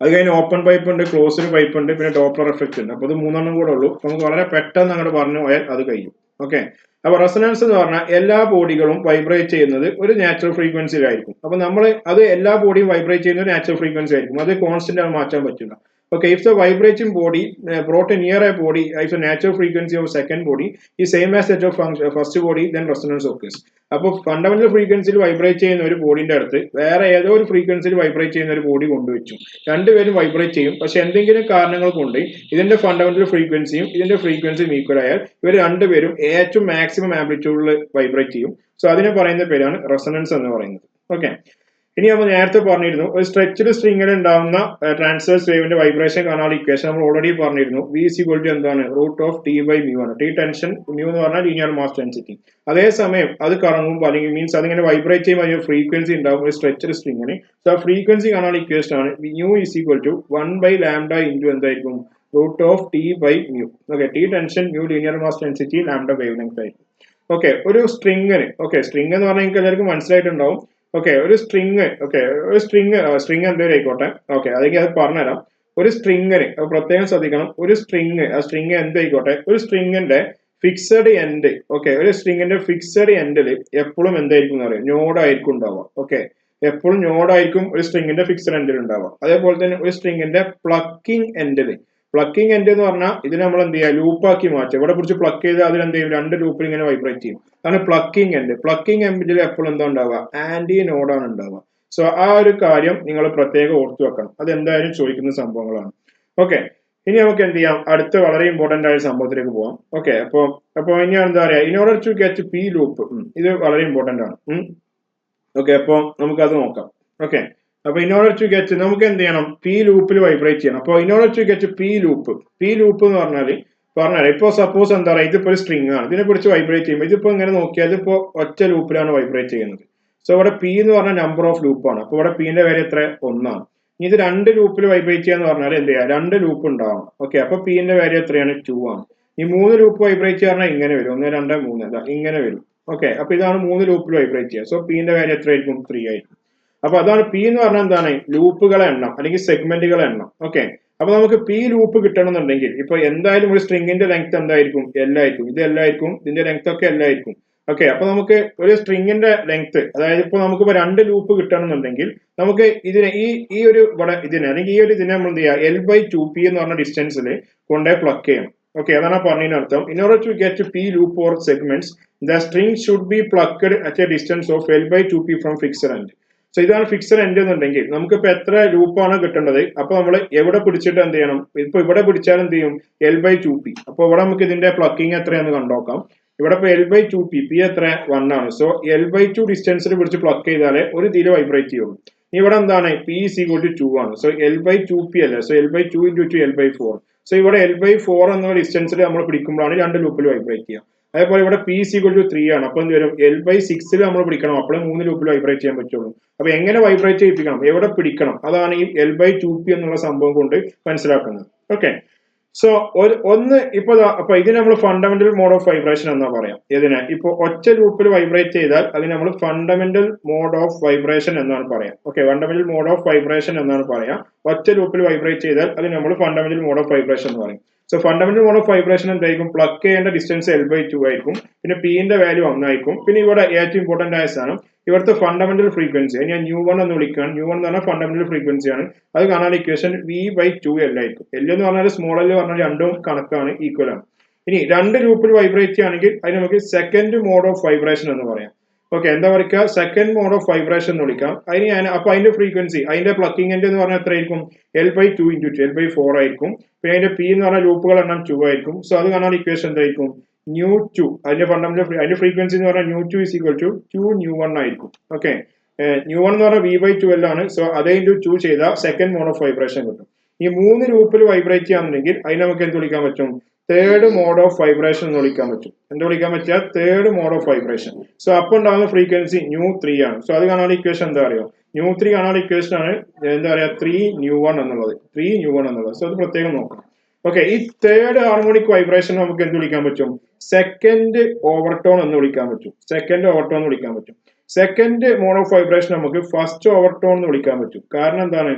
അത് കഴിഞ്ഞ് ഓപ്പൺ പൈപ്പ് ഉണ്ട്, ക്ലോസ്ഡ് പൈപ്പ് ഉണ്ട്, പിന്നെ ഡോപ്ലർ എഫക്ട് ഉണ്ട്. അപ്പൊ ഇത് 3 കൂടെ ഉള്ളൂ. നമുക്ക് വളരെ പെട്ടെന്ന് അങ്ങോട്ട് പറഞ്ഞു പോയാൽ അത് കഴിയും. ഓക്കെ, അപ്പൊ റെസൊണൻസ് എന്ന് പറഞ്ഞാൽ എല്ലാ ബോഡികളും വൈബ്രേറ്റ് ചെയ്യുന്നത് ഒരു നാച്ചുറൽ ഫ്രീക്വൻസിയിലായിരിക്കും. അപ്പൊ നമ്മൾ അത് എല്ലാ ബോഡിയും വൈബ്രേറ്റ് ചെയ്യുന്ന ഒരു നാച്ചുറൽ ഫ്രീക്വൻസി ആയിരിക്കും. അത് കോൺസ്റ്റന്റ് ആണ്, മാറ്റാൻ പറ്റില്ല. Okay, if the vibrating body brought near a body, if the natural frequency of second body is same as that of first body, then resonance occurs. അപ്പോൾ ഫണ്ടമെന്റൽ ഫ്രീക്വൻസിയിൽ vibrate ചെയ്യുന്ന ഒരു ബോഡിന്റെ അടുത്ത് വേറെ ഏതോ ഒരു ഫ്രീക്വൻസിയിൽ വൈബ്രേറ്റ് ചെയ്യുന്ന ഒരു ബോഡി കൊണ്ടുവച്ചു. രണ്ടുപേരും വൈബ്രേറ്റ് ചെയ്യും. പക്ഷെ എന്തെങ്കിലും കാരണങ്ങൾ കൊണ്ട് ഇതിന്റെ ഫണ്ടമെന്റൽ ഫ്രീക്വൻസിയും ഇതിന്റെ ഫ്രീക്വൻസിയും ഈക്വൽ ആയാൽ ഇവർ രണ്ടുപേരും ഏറ്റവും മാക്സിമം ആംപ്ലിറ്റ്യൂഡിൽ വൈബ്രേറ്റ് ചെയ്യും. സോ അതിനെ പറയുന്ന പേരാണ് റെസൊണൻസ് എന്ന് പറയുന്നത്. ഓക്കെ, ഇനി നമ്മൾ നേരത്തെ പറഞ്ഞിരുന്നു ഒരു സ്ട്രെച്ച്ഡ് സ്ട്രിങ്ങിൽ ഉണ്ടാവുന്ന ട്രാൻസ്വേഴ്സ് വേവിന്റെ വൈബ്രേഷൻ കാണാനുള്ള ഇക്വേഷൻ നമ്മൾ ഓൾറെഡി പറഞ്ഞിരുന്നു. വി ഇസ് ഈക്വൽ ടു എന്താണ്, root of T by mu ആണ്. ടി ടെൻഷൻ, മ്യൂ എന്ന് പറഞ്ഞാൽ ലീനിയർ മാസ് ഡെൻസിറ്റി. അതേസമയം അത് കറങ്ങുമ്പോൾ അല്ലെങ്കിൽ മീൻസ് അതിങ്ങനെ വൈബ്രേറ്റ് ചെയ്യുമ്പോൾ അതിന് ഫ്രീക്വൻസി ഉണ്ടാവും ഒരു സ്ട്രെച്ച്ഡ് സ്ട്രിങ്ങിന്. സോ ആ ഫ്രീക്വൻസി കാണാനുള്ള ഇക്വേഷൻ ആണ് mu is equal to 1/λ into എന്തായിരിക്കും, root of T by mu. Okay, T tension, mu linear mass density, lambda wavelength ആയിരിക്കും. ഓക്കെ, ഒരു സ്ട്രിങ്ങിന്, ഓക്കെ, സ്ട്രിങ് എന്ന് പറഞ്ഞാൽ നിങ്ങൾക്ക് എല്ലാവർക്കും മനസ്സിലായിട്ടുണ്ടാവും. ഓക്കെ, ഒരു സ്ട്രിങ്, ഓക്കെ, ഒരു സ്ട്രിങ് എന്തെങ്കിലും ആയിക്കോട്ടെ. ഓക്കെ, അതെങ്കിൽ അത് പറഞ്ഞുതരാം. ഒരു സ്ട്രിങ്ങിന് പ്രത്യേകം ശ്രദ്ധിക്കണം. ഒരു സ്ട്രിങ്, ആ സ്ട്രിങ് എന്തായിക്കോട്ടെ, ഒരു സ്ട്രിങ്ങിന്റെ ഫിക്സഡ് എൻഡ്, ഓക്കെ, ഒരു സ്ട്രിങ്ങിന്റെ ഫിക്സഡ് എൻഡിൽ എപ്പോഴും എന്തായിരിക്കും എന്ന് പറയാം, നോഡായിരിക്കും ഉണ്ടാവുക. ഓക്കെ, എപ്പോഴും നോഡായിരിക്കും ഒരു സ്ട്രിങ്ങിന്റെ ഫിക്സഡ് എൻഡിൽ ഉണ്ടാവുക. അതേപോലെ തന്നെ ഒരു സ്ട്രിങ്ങിന്റെ പ്ലക്കിംഗ് എൻഡിൽ, പ്ലക്കിംഗ് എൻഡ് എന്ന് പറഞ്ഞാൽ ഇതിന് നമ്മൾ എന്ത് ചെയ്യുക, ലൂപ്പാക്കി മാറ്റുക. ഇവിടെ പിടിച്ച് പ്ലക്ക് ചെയ്ത് അതിലെന്ത് ചെയ്യും, രണ്ട് ലൂപ്പിൽ ഇങ്ങനെ വൈബ്രേറ്റ് ചെയ്യും. അതാണ് പ്ലക്കിംഗ് എൻഡ്. പ്ലക്കിംഗ് എൻഡിൽ എപ്പോഴും എന്താ ഉണ്ടാവുക, ആന്റി നോഡാണ് ഉണ്ടാവുക. സോ ആ ഒരു കാര്യം നിങ്ങൾ പ്രത്യേകം ഓർത്തു വെക്കണം. അത് എന്തായാലും ചോദിക്കുന്ന സംഭവങ്ങളാണ്. ഓക്കെ, ഇനി നമുക്ക് എന്ത് ചെയ്യാം, അടുത്ത വളരെ ഇമ്പോർട്ടന്റ് ആയ സംഭവത്തിലേക്ക് പോവാം. ഓക്കെ, അപ്പൊ ഇനി എന്താ പറയാ, in order to get P loop, ഇത് വളരെ ഇമ്പോർട്ടന്റ് ആണ്. ഓക്കെ, അപ്പൊ നമുക്കത് നോക്കാം. ഓക്കെ, അപ്പൊ ഇൻ ഓർഡർ ടു ഗെറ്റ് നമുക്ക് എന്ത് ചെയ്യണം, പി ലൂപ്പിൽ വൈബ്രേറ്റ് ചെയ്യണം. അപ്പോൾ in order to get P loop എന്ന് പറഞ്ഞാൽ പറഞ്ഞുതരാം. ഇപ്പൊ സപ്പോസ് എന്താ പറയുക, ഇതിപ്പോ ഒരു സ്ട്രിങ് ആണ്, ഇതിനെ കുറിച്ച് വൈബ്രേറ്റ് ചെയ്യുമ്പോൾ ഇതിപ്പോ ഇങ്ങനെ നോക്കിയാൽ ഇതിപ്പോ ഒറ്റ ലൂപ്പിലാണ് വൈബ്രേറ്റ് ചെയ്യുന്നത്. സോ ഇവിടെ പി എന്ന് പറഞ്ഞ നമ്പർ ഓഫ് ലൂപ്പാണ്. അപ്പൊ ഇവിടെ പിന്റെ വാല്യൂ എത്ര? 1 ആണ്. ഇനി ഇത് 2 ലൂപ്പിൽ വൈബ്രേറ്റ് ചെയ്യാന്ന് പറഞ്ഞാൽ എന്ത് ചെയ്യാം, 2 ലൂപ്പ് ഉണ്ടാവണം. ഓക്കെ, അപ്പൊ പിന്റെ വാല്യൂ എത്രയാണ്? 2 ആണ്. ഈ 3 ലൂപ്പ് വൈബ്രേറ്റ് ചെയ്യാൻ ഇങ്ങനെ വരും, 1 2 3 ഇതാ ഇങ്ങനെ വരും. ഓക്കെ, അപ്പൊ ഇതാണ് 3 ലൂപ്പിൽ വൈബ്രേറ്റ് ചെയ്യുക. സോ പിന്റെ വാല്യൂ എത്ര ആയിരിക്കും? 3 ആയിരിക്കും. അപ്പൊ അതാണ് പി എന്ന് പറഞ്ഞാൽ എന്താണ്? ലൂപ്പുകളെ എണ്ണം അല്ലെങ്കിൽ സെഗ്മെന്റുകളെ എണ്ണം. ഓക്കെ, അപ്പൊ നമുക്ക് പി ലൂപ്പ് കിട്ടണമെന്നുണ്ടെങ്കിൽ ഇപ്പൊ എന്തായാലും ഒരു സ്ട്രിങ്ങിന്റെ ലെങ്ത് എന്തായിരിക്കും? എല്ലായിരിക്കും. ഇത് എല്ലായിരിക്കും, ഇതിന്റെ ലെങ്ത് ഒക്കെ എല്ലായിരിക്കും. ഓക്കെ, അപ്പൊ നമുക്ക് ഒരു സ്ട്രിങ്ങിന്റെ ലെങ്ത്, അതായത് ഇപ്പൊ നമുക്കിപ്പോ 2 ലൂപ്പ് കിട്ടണമെന്നുണ്ടെങ്കിൽ നമുക്ക് ഇതിനെ ഈ ഒരു ഇവിടെ ഇതിനെ അല്ലെങ്കിൽ ഈ ഒരു ഇതിനെ നമ്മൾ എന്ത് ചെയ്യുക, L/2P എന്ന് പറഞ്ഞ ഡിസ്റ്റൻസിൽ കൊണ്ടേ പ്ലഗ് ചെയ്യണം. ഓക്കെ, അതാണ് പറഞ്ഞതിന് അർത്ഥം. In order to get P loop or segments the string should be plucked at a distance of L/2P from fixed end. So ഇതാണ് ഫിക്സഡ് എൻഡ് എന്നുണ്ടെങ്കിൽ നമുക്കിപ്പോ എത്ര ലൂപ്പാണ് കിട്ടേണ്ടത്, അപ്പൊ നമ്മൾ എവിടെ പിടിച്ചിട്ട് എന്ത് ചെയ്യണം? ഇപ്പൊ ഇവിടെ പിടിച്ചാൽ എന്ത് ചെയ്യും? L/2P. അപ്പൊ ഇവിടെ നമുക്ക് ഇതിന്റെ പ്ലക്കിംഗ് എത്രയാണെന്ന് കണ്ടോക്കാം. ഇവിടെ ഇപ്പൊ L/2P, പി എത്ര? 1 ആണ്. സോ L/2 ഡിസ്റ്റൻസിൽ പിടിച്ച് പ്ലഗ് ചെയ്താലേ ഒരു ഇതിൽ വൈബ്രേറ്റ് ചെയ്യുള്ളൂ. ഇവിടെ എന്താണ്? P is equal to 2 ആണ്. സോ L/2P അല്ലേ, so L/2 into L/4. So ഇവിടെ L/4 എന്ന ഡിസ്റ്റൻസിൽ നമ്മൾ പിടിക്കുമ്പോഴാണ് 2 ലൂപ്പിൽ വൈബ്രേറ്റ് ചെയ്യുക. അതേപോലെ ഇവിടെ P is equal to 3 ആണ്. അപ്പൊ എന്ത് വരും? L/6 നമ്മൾ പിടിക്കണം, അപ്പോഴേ 3 ലൂപ്പിൽ വൈബ്രേറ്റ് ചെയ്യാൻ പറ്റുള്ളൂ. അപ്പൊ എങ്ങനെ വൈബ്രേറ്റ് ചെയ്യിപ്പിക്കണം, എവിടെ പിടിക്കണം, അതാണ് ഈ L/2P എന്നുള്ള സംഭവം കൊണ്ട് മനസ്സിലാക്കുന്നത്. ഓക്കെ, സോ ഒന്ന് ഇപ്പൊ അപ്പൊ ഇതിന് നമ്മൾ ഫണ്ടമെന്റൽ മോഡ് ഓഫ് വൈബ്രേഷൻ എന്നാ പറയാം. ഇതിനെ ഇപ്പൊ ഒറ്റ ലൂപ്പിൽ വൈബ്രേറ്റ് ചെയ്താൽ അതിന് നമ്മൾ ഫണ്ടമെന്റൽ മോഡ് ഓഫ് വൈബ്രേഷൻ എന്നാണ് പറയാം. Okay, fundamental mode of vibration എന്നാണ് പറയാം. ഒറ്റ ലൂപ്പിൽ വൈബ്രേറ്റ് ചെയ്താൽ അതിന് നമ്മൾ ഫണ്ടമെന്റൽ മോഡ് ഓഫ് വൈബ്രേഷൻ എന്ന് പറയും. So fundamental mode of vibration എന്തായിരിക്കും? പ്ലഗ് ചെയ്യേണ്ട ഡിസ്റ്റൻസ് L/2 ആയിരിക്കും. പിന്നെ പിന്റെ വാല്യൂ 1 ആയിരിക്കും. പിന്നെ ഇവിടെ ഏറ്റവും ഇമ്പോർട്ടന്റ് ആയ സാധനം ഇവിടുത്തെ ഫണ്ടമെന്റൽ ഫ്രീക്വൻസി, ഞാൻ ന്യൂ1 എന്ന് വിളിക്കുകയാണ്. ന്യൂ1 എന്ന് പറഞ്ഞാൽ ഫണ്ടമെന്റൽ ഫ്രീക്വൻസി ആണ്. അത് കാണാൻ ഇക്വേഷൻ V/2L ആയിരിക്കും. L എന്ന് പറഞ്ഞാൽ സ്മോൾ L പറഞ്ഞാൽ രണ്ടും കണക്കാണ്, ഈക്വൽ ആണ്. ഇനി 2 ലൂപ്പിൽ വൈബ്രേറ്റ് ചെയ്യുകയാണെങ്കിൽ അതിന് നമുക്ക് സെക്കൻഡ് മോഡ് ഓഫ് വൈബ്രേഷൻ എന്ന് പറയാം. ഓക്കെ, എന്താ പറയുക? സെക്കൻഡ് മോഡ് ഓഫ് വൈബ്രേഷൻ എന്ന് വിളിക്കാം. അതിന് ഞാൻ അപ്പൊ അതിന്റെ ഫ്രീക്വൻസി, അതിന്റെ പ്ലക്കിംഗ് എൻഡ് എന്ന് പറഞ്ഞാൽ എത്രയായിരിക്കും? L/2 into L/4 ആയിരിക്കും. പിന്നെ അതിന്റെ പി എന്ന് പറഞ്ഞാൽ ലൂപ്പുകൾ എണ്ണം 2 ആയിരിക്കും. സോ അത് കാണാൻ ഇക്വേഷൻ എന്തായിരിക്കും? ന്യൂ2, അതിന്റെ ഫണ്ടമെന്റൽ അതിന്റെ ഫ്രീക്വൻസി എന്ന് പറഞ്ഞാൽ ന്യൂ2 is equal to 2 ന്യൂ1 ആയിരിക്കും. ഓക്കെ, ന്യൂ1 എന്ന് പറഞ്ഞാൽ V/2L ആണ്. സോ അതേ ഇൻറ്റു 2 ചെയ്താൽ സെക്കൻഡ് മോഡ് ഓഫ് വൈബ്രേഷൻ കിട്ടും. ഈ 3 ലൂപ്പിൽ വൈബ്രേറ്റ് ചെയ്യാന്നുണ്ടെങ്കിൽ അതിന് നമുക്ക് എന്ത് വിളിക്കാൻ പറ്റും? തേർഡ് മോഡ് ഓഫ് വൈബ്രേഷൻ എന്ന് വിളിക്കാൻ പറ്റും. എന്ത് വിളിക്കാൻ പറ്റുക? Third mode of vibration. So അപ്പൊ ഉണ്ടാകുന്ന ഫ്രീക്വൻസി ന്യൂ3 ആണ്. സോ അത് കാണാൻ ഇക്വേഷൻ എന്താ അറിയോ? ന്യൂ3 കാണാൻ ഇക്വേഷൻ ആണ് എന്താ പറയാ? 3 ന്യൂ1 എന്നുള്ളത്. 3 ന്യൂ1 എന്നുള്ളത്. സോ അത് പ്രത്യേകം നോക്കാം. ഓക്കെ, ഈ തേർഡ് ഹാർമോണിക് വൈബ്രേഷൻ നമുക്ക് എന്ത് വിളിക്കാൻ പറ്റും? സെക്കൻഡ് ഓവർടോൺ എന്ന് വിളിക്കാൻ പറ്റും. സെക്കൻഡ് ഓവർടോൺ എന്ന് വിളിക്കാൻ പറ്റും. സെക്കൻഡ് മോഡ് ഓഫ് വൈബ്രേഷൻ നമുക്ക് ഫസ്റ്റ് ഓവർടോൺ എന്ന് വിളിക്കാൻ പറ്റും. കാരണം എന്താണ്?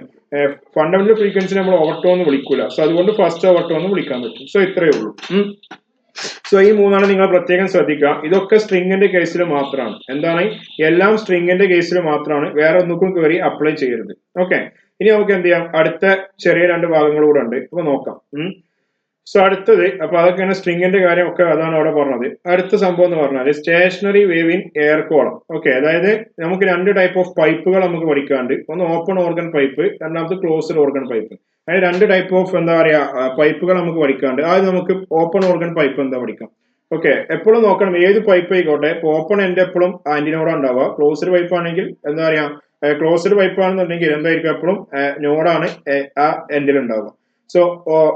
ഫണ്ടമെന്റൽ ഫ്രീക്വൻസി നമ്മൾ ഓവർടോൺ എന്ന് വിളിക്കൂല. സോ അതുകൊണ്ട് ഫസ്റ്റ് ഓവർടോൺ എന്ന് വിളിക്കാൻ പറ്റും. സോ ഇത്രയേ ഉള്ളൂ. സോ ഈ 3 നിങ്ങൾ പ്രത്യേകം ശ്രദ്ധിക്കുക. ഇതൊക്കെ സ്ട്രിങ്ങിന്റെ കേസിൽ മാത്രമാണ്. എന്താണ്? എല്ലാം സ്ട്രിങ്ങിന്റെ കേസിൽ മാത്രമാണ്, വേറെ ഒന്നും കയറി അപ്ലൈ ചെയ്യരുത്. ഓക്കെ, ഇനി നമുക്ക് എന്ത് ചെയ്യാം? അടുത്ത ചെറിയ 2 ഭാഗങ്ങൾ കൂടെ ഉണ്ട്, അപ്പൊ നോക്കാം. സോ അടുത്തത്, അപ്പൊ അതൊക്കെയാണ് സ്ട്രിങ്ങിന്റെ കാര്യം ഒക്കെ, അതാണ് അവിടെ പറഞ്ഞത്. അടുത്ത സംഭവം എന്ന് പറഞ്ഞാൽ stationary wave in air column. Okay, അതായത് നമുക്ക് 2 ടൈപ്പ് ഓഫ് പൈപ്പുകൾ നമുക്ക് പഠിക്കാണ്ട്. ഒന്ന് ഓപ്പൺ ഓർഗൻ പൈപ്പ്, രണ്ടാമത് ക്ലോസ്ഡ് ഓർഗൻ പൈപ്പ്. അതായത് 2 ടൈപ്പ് ഓഫ് എന്താ പറയാ പൈപ്പുകൾ നമുക്ക് പഠിക്കാണ്ട്. അത് നമുക്ക് ഓപ്പൺ ഓർഗൻ പൈപ്പ് എന്താ പഠിക്കാം. ഓക്കെ, എപ്പോഴും നോക്കണം ഏത് പൈപ്പ് ആയിക്കോട്ടെ. ഇപ്പൊ ഓപ്പൺ എൻഡ് എപ്പോഴും ആന്റിനോഡ് ഉണ്ടാവുക. ക്ലോസ്ഡ് പൈപ്പ് ആണെങ്കിൽ എന്താ പറയാ, ക്ലോസ്ഡ് പൈപ്പ് ആണെന്നുണ്ടെങ്കിൽ എന്തായിരിക്കും? എപ്പോഴും നോഡാണ് ആ എൻഡിൽ ഉണ്ടാവുക. സോ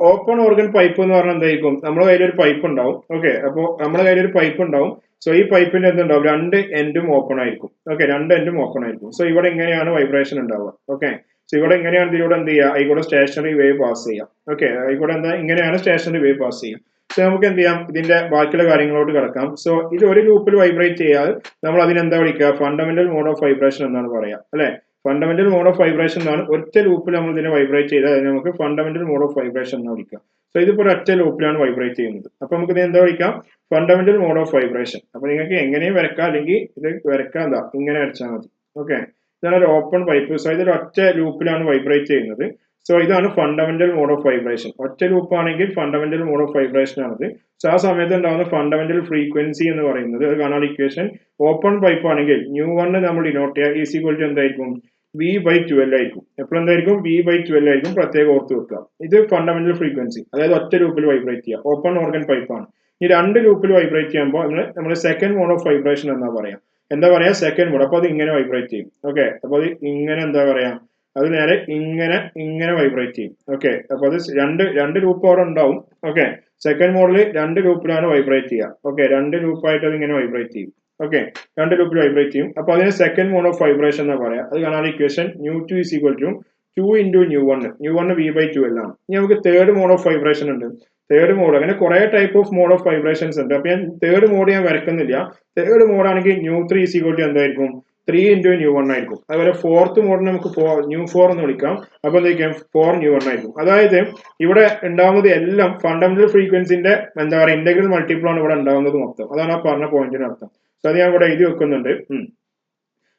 ഓപ്പൺ ഓർഗൻ പൈപ്പ് എന്ന് പറഞ്ഞാൽ എന്തായിരിക്കും? നമ്മുടെ കയ്യിൽ ഒരു പൈപ്പ് ഉണ്ടാവും. ഓക്കെ, അപ്പോൾ നമ്മുടെ കയ്യിൽ ഒരു പൈപ്പ് ഉണ്ടാവും. സോ ഈ പൈപ്പിന്റെ എന്തുണ്ടാവും? 2 എൻഡും ഓപ്പൺ ആയിരിക്കും. ഓക്കെ, 2 എൻഡും ഓപ്പൺ ആയിരിക്കും. സോ ഇവിടെ ഇങ്ങനെയാണ് വൈബ്രേഷൻ ഉണ്ടാവുക. ഓക്കെ, സോ ഇവിടെ ഇങ്ങനെയാണ് ഇതിലൂടെ എന്ത് ചെയ്യുക? ആയിക്കൂടെ സ്റ്റേഷനറി വേവ് പാസ് ചെയ്യാം. ഓക്കെ, ആയിക്കൂടെ എന്താ ഇങ്ങനെയാണ് സ്റ്റേഷനറി വേവ് പാസ് ചെയ്യുക. സോ നമുക്ക് എന്ത് ചെയ്യാം? ഇതിന്റെ ബാക്കിയുള്ള കാര്യങ്ങളോട്ട് കിടക്കാം. സോ ഇത് ഒരു ലൂപ്പിൽ വൈബ്രേറ്റ് ചെയ്യാൽ നമ്മൾ അതിനെന്താ വിളിക്കുക? ഫണ്ടമെന്റൽ മോഡ് ഓഫ് വൈബ്രേഷൻ എന്നാണ് പറയാം, അല്ലെ? ഫണ്ടമെന്റൽ മോഡ് ഓഫ് വൈബ്രേഷൻ എന്നാണ്. ഒറ്റ ലൂപ്പിൽ നമ്മൾ ഇതിനെ വൈബ്രേറ്റ് ചെയ്താൽ അതിനെ നമുക്ക് ഫണ്ടമെന്റൽ മോഡ് ഓഫ് വൈബ്രേഷൻ എന്ന് വിളിക്കാം. സോ ഇതിപ്പോ ഒറ്റ ലൂപ്പിലാണ് വൈബ്രേറ്റ് ചെയ്യുന്നത്. അപ്പൊ നമുക്ക് ഇത് എന്താ വിളിക്കാം? Fundamental mode of vibration. അപ്പൊ നിങ്ങൾക്ക് എങ്ങനെയും വരക്കാം, അല്ലെങ്കിൽ ഇത് വരക്കാം, എന്താ ഇങ്ങനെ വരച്ചാൽ മതി. ഓക്കെ, ഇതാണ് ഒരു ഓപ്പൺ പൈപ്പ്. സോ ഇതൊരു ഒറ്റ ലൂപ്പിലാണ് വൈബ്രേറ്റ് ചെയ്യുന്നത്. സോ ഇതാണ് ഫണ്ടമെന്റൽ മോഡ് ഓഫ് വൈബ്രേഷൻ. ഒറ്റ ലൂപ്പ് ആണെങ്കിൽ ഫണ്ടമെന്റൽ മോഡ് ഓഫ് വൈബ്രേഷൻ ആണത്. സോ ആ സമയത്ത് ഉണ്ടാകുന്ന ഫണ്ടമെന്റൽ ഫ്രീക്വൻസി എന്ന് പറയുന്നത്, അത് കാണാൻ ഇക്വേഷൻ, ഓപ്പൺ പൈപ്പ് ആണെങ്കിൽ ന്യൂ1 നമ്മൾ ഡിനോട്ട് ചെയ്യുക ഈസ് ഈക്വൽ ടു എന്തായിരിക്കും? V/2L ആയിരിക്കും. എപ്പോഴും എന്തായിരിക്കും? V/2L ആയിരിക്കും. പ്രത്യേകം ഓർത്ത് വെക്കുക. ഇത് ഫണ്ടമെന്റൽ ഫ്രീക്വൻസി, അതായത് ഒറ്റ ലൂപ്പിൽ വൈബ്രേറ്റ് ചെയ്യുക. ഓപ്പൺ ഓർഗൻ പൈപ്പ് ആണ്. ഈ 2 ലൂപ്പിൽ വൈബ്രേറ്റ് ചെയ്യുമ്പോൾ നമ്മൾ സെക്കൻഡ് മോഡ് ഓഫ് വൈബ്രേഷൻ എന്നാ പറയാം. എന്താ പറയാ? Second mode. അപ്പൊ അത് ഇങ്ങനെ വൈബ്രേറ്റ് ചെയ്യും. ഓക്കെ, അപ്പൊ അത് ഇങ്ങനെ എന്താ പറയാ? അത് നേരെ ഇങ്ങനെ വൈബ്രേറ്റ് ചെയ്യും. ഓക്കെ, അപ്പൊ അത് രണ്ട് ലൂപ്പ് അവിടെ ഉണ്ടാവും. ഓക്കെ, സെക്കൻഡ് മോഡിൽ രണ്ട് ലൂപ്പിലാണ് വൈബ്രേറ്റ് ചെയ്യുക. ഓക്കെ, രണ്ട് ലൂപ്പായിട്ട് അത് ഇങ്ങനെ വൈബ്രേറ്റ് ചെയ്യും. ഓക്കെ, രണ്ട് ലൂപ്പിൽ വൈബ്രേറ്റ് ചെയ്യും. അപ്പൊ അതിന് സെക്കൻഡ് മോഡ് ഓഫ് വൈബ്രേഷൻ എന്നാ പറയാ. അത് കാണാൻ ഇക്വേഷൻ 𝜇2 = 2 × 𝜇1 V/2 എല്ലാം. ഇനി നമുക്ക് തേർഡ് മോഡ് ഓഫ് വൈബ്രേഷൻ ഉണ്ട്. തേർഡ് മോഡ് അങ്ങനെ കുറെ type of mode of vibrations ഉണ്ട്. അപ്പൊ ഞാൻ തേർഡ് മോഡ് ഞാൻ വരക്കുന്നില്ല. തേർഡ് മോഡ് ആണെങ്കിൽ 𝜇3 = എന്തായിരിക്കും? 3 × 𝜇1 ആയിരിക്കും. അതുപോലെ ഫോർത്ത് മോഡ് നമുക്ക് 𝜇4 എന്ന് വിളിക്കാം. അപ്പൊ എന്തായിരിക്കും? 4 𝜇1 ആയിരിക്കും. അതായത് ഇവിടെ ഉണ്ടാവുന്നത് എല്ലാം ഫണ്ടമെന്റൽ ഫ്രീക്വൻസിന്റെ എന്താ പറയുക ഇന്റഗ്രൽ മൾട്ടിപ്പിൾ ആണ് ഇവിടെ ഉണ്ടാവുന്നത് മൊത്തം. അതാണ് ആ പറഞ്ഞ പോയിന്റിന് അർത്ഥം. സോ അത് ഞാൻ ഇവിടെ എഴുതി വെക്കുന്നുണ്ട്.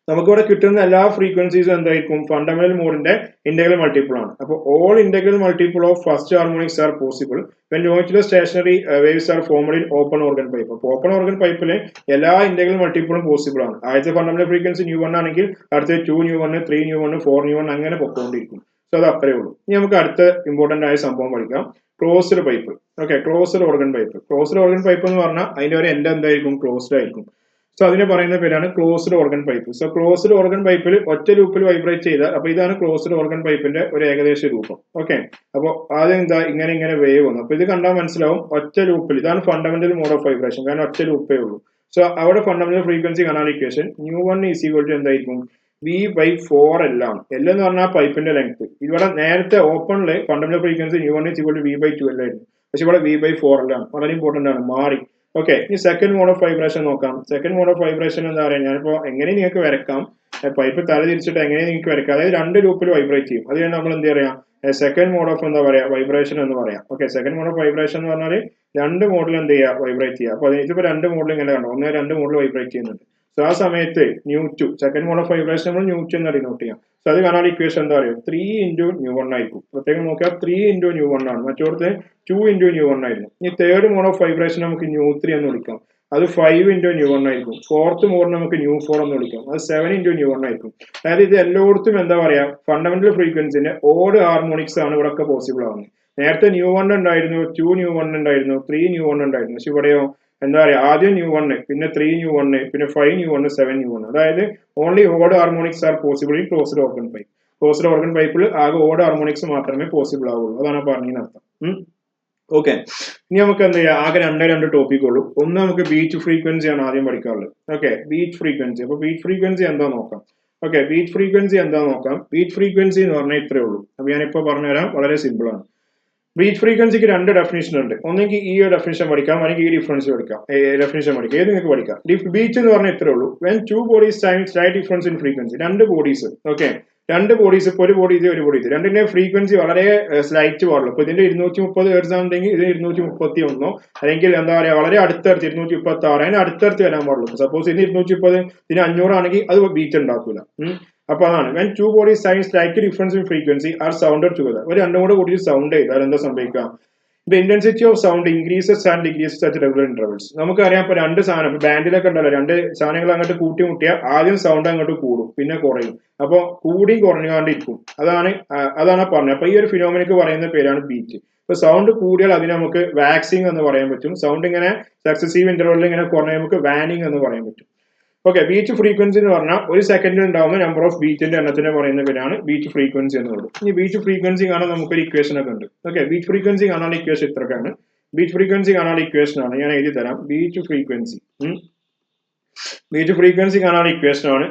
നമുക്കിവിടെ കിട്ടുന്ന എല്ലാ ഫ്രീക്വൻസീസും എന്തായിരിക്കും? ഫണ്ടമെന്റൽ മോഡിന്റെ ഇന്റഗ്രൽ മൾട്ടിപ്പിൾ ആണ്. അപ്പോൾ all integral multiple of first harmonics are possible when നോച്ചുലർ stationary waves are formed in open organ pipe. അപ്പോൾ ഓപ്പൺ ഓർഗൻ പൈപ്പിൽ എല്ലാ ഇന്റഗ്രൽ മൾട്ടിപ്പിളും പോസിബിൾ ആണ്. ആദ്യത്തെ ഫണ്ടമെന്റൽ ഫ്രീക്വൻസി 𝜇1 ആണെങ്കിൽ അടുത്ത 2 𝜇1, 3 𝜇1, 4 𝜇1 അങ്ങനെ പൊക്കോണ്ടിരിക്കും. സോ അത് അത്രേ ഉള്ളൂ. ഇനി നമുക്ക് അടുത്ത ഇമ്പോർട്ടന്റ് ആയ സംഭവം പഠിക്കാം. Closed pipe. Okay, closed organ pipe. Closed organ pipe എന്ന് പറഞ്ഞാൽ അതിന്റെ ഒരു എൻഡ് എന്തായിരിക്കും? ക്ലോസ്ഡ് ആയിരിക്കും. സോ അതിനെ പറയുന്ന പേരാണ് closed organ pipe. So closed organ പൈപ്പിൽ ഒറ്റ ലൂപ്പിൽ വൈബ്രേറ്റ് ചെയ്താൽ, അപ്പൊ ഇതാണ് ക്ലോസ്ഡ് ഓർഗൻ പൈപ്പിന്റെ ഒരു ഏകദേശ രൂപം. ഓക്കെ, അപ്പോൾ ആദ്യം എന്താ ഇങ്ങനെ വേവ് വന്നു. അപ്പൊ ഇത് കണ്ടാൽ മനസ്സിലാവും ഒറ്റ ലൂപ്പിൽ ഇതാണ് ഫണ്ടമെന്റൽ മോഡ് ഓഫ് വൈബ്രേഷൻ. കാരണം ഒറ്റ ലൂപ്പേ ഉള്ളൂ. സോ അവിടെ ഫണ്ടമെന്റൽ ഫ്രീക്വൻസി കാണാൻ ഇക്വേഷൻ 𝜇1 = എന്തായിരിക്കും? V/4 എല്ലാം. L എന്ന് പറഞ്ഞാൽ പൈപ്പിന്റെ ലെങ്ത്. ഇവിടെ നേരത്തെ ഓപ്പണില് ഫണ്ടമെന്റൽ ഫ്രീക്വൻസി 𝜇1 = V/2 അല്ലായിരുന്നു. പക്ഷെ ഇവിടെ V/4 എല്ലാം. വളരെ ഇമ്പോർട്ടന്റ് ആണ്, മാറി. ഓക്കെ, ഇനി സെക്കൻഡ് മോഡ് ഓഫ് വൈബ്രേഷൻ നോക്കാം. സെക്കൻഡ് മോഡ് ഓഫ് വൈബ്രേഷൻ എന്താ പറയുക? ഞാനിപ്പോ എങ്ങനെ നിങ്ങൾക്ക് വരക്കാം, പൈപ്പ് തല തിരിച്ചിട്ട് എങ്ങനെ നിങ്ങൾക്ക് വരക്കാം. അതായത് രണ്ട് ലൂപ്പിൽ വൈബ്രേറ്റ് ചെയ്യും. അത് നമ്മൾ എന്ത് പറയാം? സെക്കൻഡ് മോഡ് ഓഫ് എന്താ പറയാ? വൈബ്രേഷൻ എന്ന് പറയാം. Okay, second mode of vibration എന്ന് പറഞ്ഞാൽ രണ്ട് മോഡിൽ എന്ത് ചെയ്യുക? വൈബ്രേറ്റ് ചെയ്യുക. അപ്പൊ ഇതിപ്പോ രണ്ട് മോഡിൽ ഇങ്ങനെ കണ്ടോ? രണ്ട് മോഡിൽ വൈബ്രേറ്റ് ചെയ്യുന്നുണ്ട്. സോ ആ സമയത്ത് 𝜇2 സെക്കൻഡ് മോഡ് ഓഫ് വൈബ്രേഷൻ നമ്മൾ 𝜇2 എന്ന് ഡിനോട്ട് ചെയ്യാം. സോ അത് കാണാൻ ഇക്വേഷൻ എന്താ പറയുക? 3 × 𝜇1 ആയിരിക്കും. പ്രത്യേകം നോക്കുക, 3 × 𝜇1 ആണ്. മറ്റോടത്ത് 2 × 𝜇1 ആയിരുന്നു. ഇനി തേർഡ് മോഡ് ഓഫ് വൈബ്രേഷൻ നമുക്ക് 𝜇3 എന്ന് വിളിക്കാം. അത് 5 × 𝜇1 ആയിരിക്കും. ഫോർത്ത് മോഡ് നമുക്ക് 𝜇4 എന്ന് വിളിക്കാം. അത് 7 × 𝜇1 ആയിരിക്കും. അതായത് ഇത് എല്ലായിടത്തും എന്താ പറയാ? ഫണ്ടമെന്റൽ ഫ്രീക്വൻസിന്റെ ഓഡ് ഹാർമോണിക്സ് ആണ് ഇവിടെ ഒക്കെ പോസിബിൾ ആവുന്നത്. നേരത്തെ 𝜇1 ഉണ്ടായിരുന്നു, 2 𝜇1 ഉണ്ടായിരുന്നു, 3 𝜇1 ഉണ്ടായിരുന്നു. പക്ഷെ ഇവിടെയോ എന്താ പറയാ? ആദ്യം 𝜇1, പിന്നെ 3 𝜇1, പിന്നെ 5 𝜇1, 7 𝜇1. അതായത് only odd harmonics are possible in closed organ pipe. Closed organ പൈപ്പിൽ ആകെ ഓഡ് ഹാർമോണിക്സ് മാത്രമേ പോസിബിൾ ആവുള്ളൂ. അതാണ് പറഞ്ഞതിനർത്ഥം. ഓക്കെ, ഇനി നമുക്ക് എന്താ ചെയ്യാം? ആകെ രണ്ട് ടോപ്പിക് ഉള്ളൂ. ഒന്ന് നമുക്ക് ബീറ്റ് ഫ്രീക്വൻസി ആണ് ആദ്യം പഠിക്കാറുള്ളത്. Okay, beat frequency. അപ്പൊ ബീറ്റ് ഫ്രീക്വൻസി എന്താ നോക്കാം. ഓക്കെ, ബീറ്റ് ഫ്രീക്വൻസി എന്താ നോക്കാം. ബീറ്റ് ഫ്രീക്വൻസി എന്ന് പറഞ്ഞാൽ ഇത്രേ ഉള്ളൂ. അപ്പൊ ഞാനിപ്പോ പറഞ്ഞുതരാം, വളരെ സിമ്പിൾ ആണ്. ബീറ്റ് ഫ്രീക്വൻസിക്ക് രണ്ട് ഡെഫിനിഷൻ ഉണ്ട്. ഒന്നെങ്കിൽ ഈ ഒരു ഡെഫിനിഷൻ പഠിക്കാം, അല്ലെങ്കിൽ ഈ ഡിഫറൻസ് പഠിക്കാം. ഡെഫിനിഷൻ പഠിക്കാം, ഏത് നിങ്ങൾക്ക് പഠിക്കാം. ബീറ്റ് എന്ന് പറഞ്ഞാൽ ഇത്രേ ഉള്ളൂ. When two bodies time slight difference in frequency. രണ്ട് ബോഡീസ്, ഓക്കെ, രണ്ട് ബോഡീസ്, ഇപ്പൊ ഒരു ബോഡി ഇത്, ഒരു ബോഡി ഇത്, രണ്ടിന്റെ ഫ്രീക്വൻസി വളരെ സ്ലൈറ്റ് പാടുള്ളൂ. ഇപ്പൊ ഇതിന്റെ 230 ഹെർട്സ് ആണെങ്കിൽ ഇത് 231, അല്ലെങ്കിൽ എന്താ പറയാ വളരെ അടുത്തടുത്ത് 236, അതിന് അടുത്തടുത്ത് വരാൻ പാടുള്ളൂ. സപ്പോസ് ഇത് 230, ഇതിന് 500 ആണെങ്കിൽ അത് ബീറ്റ് ഉണ്ടാക്കൂല. അപ്പൊ അതാണ് when two bodies time slight difference in frequency are sounded together. ഒരു രണ്ടും കൂടെ കൂടി സൗണ്ട് ചെയ്താൽ എന്താ സംഭവിക്കുക? The intensity of sound increases and decreases at regular intervals. നമുക്കറിയാം, ഇപ്പൊ രണ്ട് സാധനം ഇപ്പൊ ബാൻഡിലൊക്കെ ഉണ്ടല്ലോ, രണ്ട് സാധനങ്ങൾ അങ്ങോട്ട് കൂട്ടിമുട്ടിയാൽ ആദ്യം സൗണ്ട് അങ്ങോട്ട് കൂടും, പിന്നെ കുറയും. അപ്പൊ കൂടിയും കുറഞ്ഞുകൊണ്ടിരിക്കും. അതാണ് പറഞ്ഞത്. അപ്പൊ ഈ ഒരു ഫിനോമിനക്ക് പറയുന്ന പേരാണ് ബീറ്റ്. ഇപ്പൊ സൗണ്ട് കൂടിയാൽ അതിന് നമുക്ക് വാക്സിംഗ് എന്ന് പറയാൻ പറ്റും. സൗണ്ട് ഇങ്ങനെ സക്സസീവ് ഇന്റർവെല്ലിൽ ഇങ്ങനെ കുറഞ്ഞാൽ നമുക്ക് വാനിങ് എന്ന് പറയാൻ പറ്റും. ഓക്കെ, ബീറ്റ് ഫ്രീക്വൻസി എന്ന് പറഞ്ഞാൽ ഒരു സെക്കൻഡിൽ ഉണ്ടാവുന്ന നമ്പർ ഓഫ് ബീറ്റിന്റെ എണ്ണത്തിനെ പറയുന്ന പേരാണ് ബീറ്റ് ഫ്രീക്വൻസി എന്നുള്ളത്. ഈ ബീറ്റ് ഫ്രീക്വൻസി കാണാൻ നമുക്കൊരു ഇക്വേഷൻ ഒക്കെ ഉണ്ട്. ഓക്കെ, ബീറ്റ് ഫ്രീക്വൻസി കാണാൻ ഇക്വേഷൻ ഇത്രക്കാണ്. ബീറ്റ് ഫ്രീക്വൻസി കാണാൻ ഇക്വേഷൻ ആണ്, ഞാൻ എഴുതി തരാം. ബീറ്റ് ഫ്രീക്വൻസി കാണാൻ ഇക്വേഷൻ ആണ്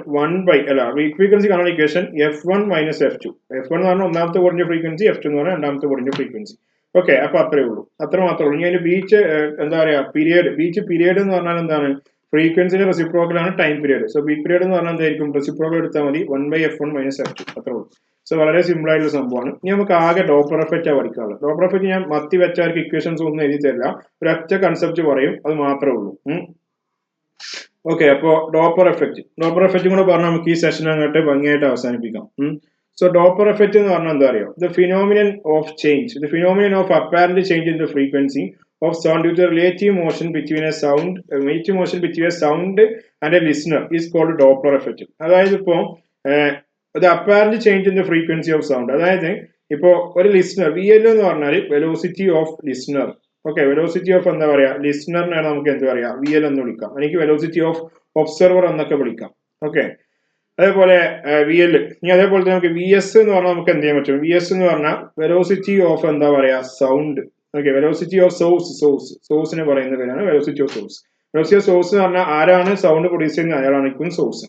ബീറ്റ് ഫ്രീക്വൻസി കാണാൻ ഇക്വേഷൻ F1 - F2. F1 എന്ന് പറഞ്ഞാൽ ഒന്നാമത്തെ കുറഞ്ഞ ഫ്രീക്വൻസി, F2 എന്ന് പറഞ്ഞാൽ രണ്ടാമത്തെ കുറഞ്ഞ ഫ്രീക്വൻസി. ഓക്കെ, അപ്പൊ അത്രേ ഉള്ളൂ, അത്ര മാത്രമേ ഉള്ളൂ. ഇനി ബീറ്റ് എന്താ പറയാ പീരിയഡ്. ബീറ്റ് പീരിയഡ് എന്ന് പറഞ്ഞാൽ എന്താണ്? ഫ്രീക്വൻസിന്റെ റെസിപ്രോക്കൽ ആണ് time period. So beat period എന്ന് പറഞ്ഞാൽ എന്തായിരിക്കും? റെസിപ്രോക്കൽ എടുത്താൽ മതി, 1/F1 - F2, അത്രേ ഉള്ളൂ. സോ വളരെ സിമ്പിൾ ആയിട്ടുള്ള സംഭവമാണ്. ഇനി നമുക്ക് ആകെ ഡോപ്ലർ എഫക്റ്റ് പഠിക്കാനുള്ളത്. ഡോപ്ലർ എഫക്റ്റ് ഞാൻ മത്തി വെച്ചവർക്ക് ഇക്വേഷൻസ് ഒന്നും എഴുതി തരില്ല, ഒരൊറ്റ കൺസെപ്റ്റ് പറയും, അത് മാത്രമേ ഉള്ളൂ. ഓക്കെ, അപ്പോ ഡോപ്ലർ എഫക്റ്റും കൂടെ പറഞ്ഞാൽ നമുക്ക് ഈ സെഷൻ അങ്ങോട്ട് ഭംഗിയായിട്ട് അവസാനിപ്പിക്കാം. സോ ഡോപ്ലർ എഫക്റ്റ് എന്ന് പറഞ്ഞാൽ എന്താ അറിയോ? The phenomenon of apparent change in the frequency of sound due to the relative motion between a sound and a listener is called Doppler effect. അതായത് ഇപ്പോ the apparent change in the frequency of sound. അതായത് ഇപ്പോ ഒരു listener, VL എന്ന് പറഞ്ഞാൽ velocity of listener. Okay, velocity of എന്താ പറയാ ലിസണറിനാണ് നമുക്ക് എന്താ പറയാ VL എന്ന് വിളിക്കാം, അല്ലെങ്കിൽ വെലോസിറ്റി ഓഫ് ഒബ്സർവർ എന്നൊക്കെ വിളിക്കാം. ഓക്കെ, അതേപോലെ വി എൽ, ഇനി അതേപോലെ തന്നെ നമുക്ക് വി എസ് എന്ന് പറഞ്ഞാൽ നമുക്ക് എന്ത് ചെയ്യാൻ പറ്റും? വി എസ് എന്ന് പറഞ്ഞാൽ വെലോസിറ്റി ഓഫ് എന്താ പറയാ സൗണ്ട്. ഓക്കെ, വെലോസിറ്റി ഓഫ് സോഴ്സിനെ പറയുന്ന പേരാണ് velocity of swords. Velocity of swords എന്ന് പറഞ്ഞാൽ ആരാണ് സൗണ്ട് പ്രൊഡ്യൂസ് ചെയ്യുന്നത് അയാളാണ് സോഴ്സ്.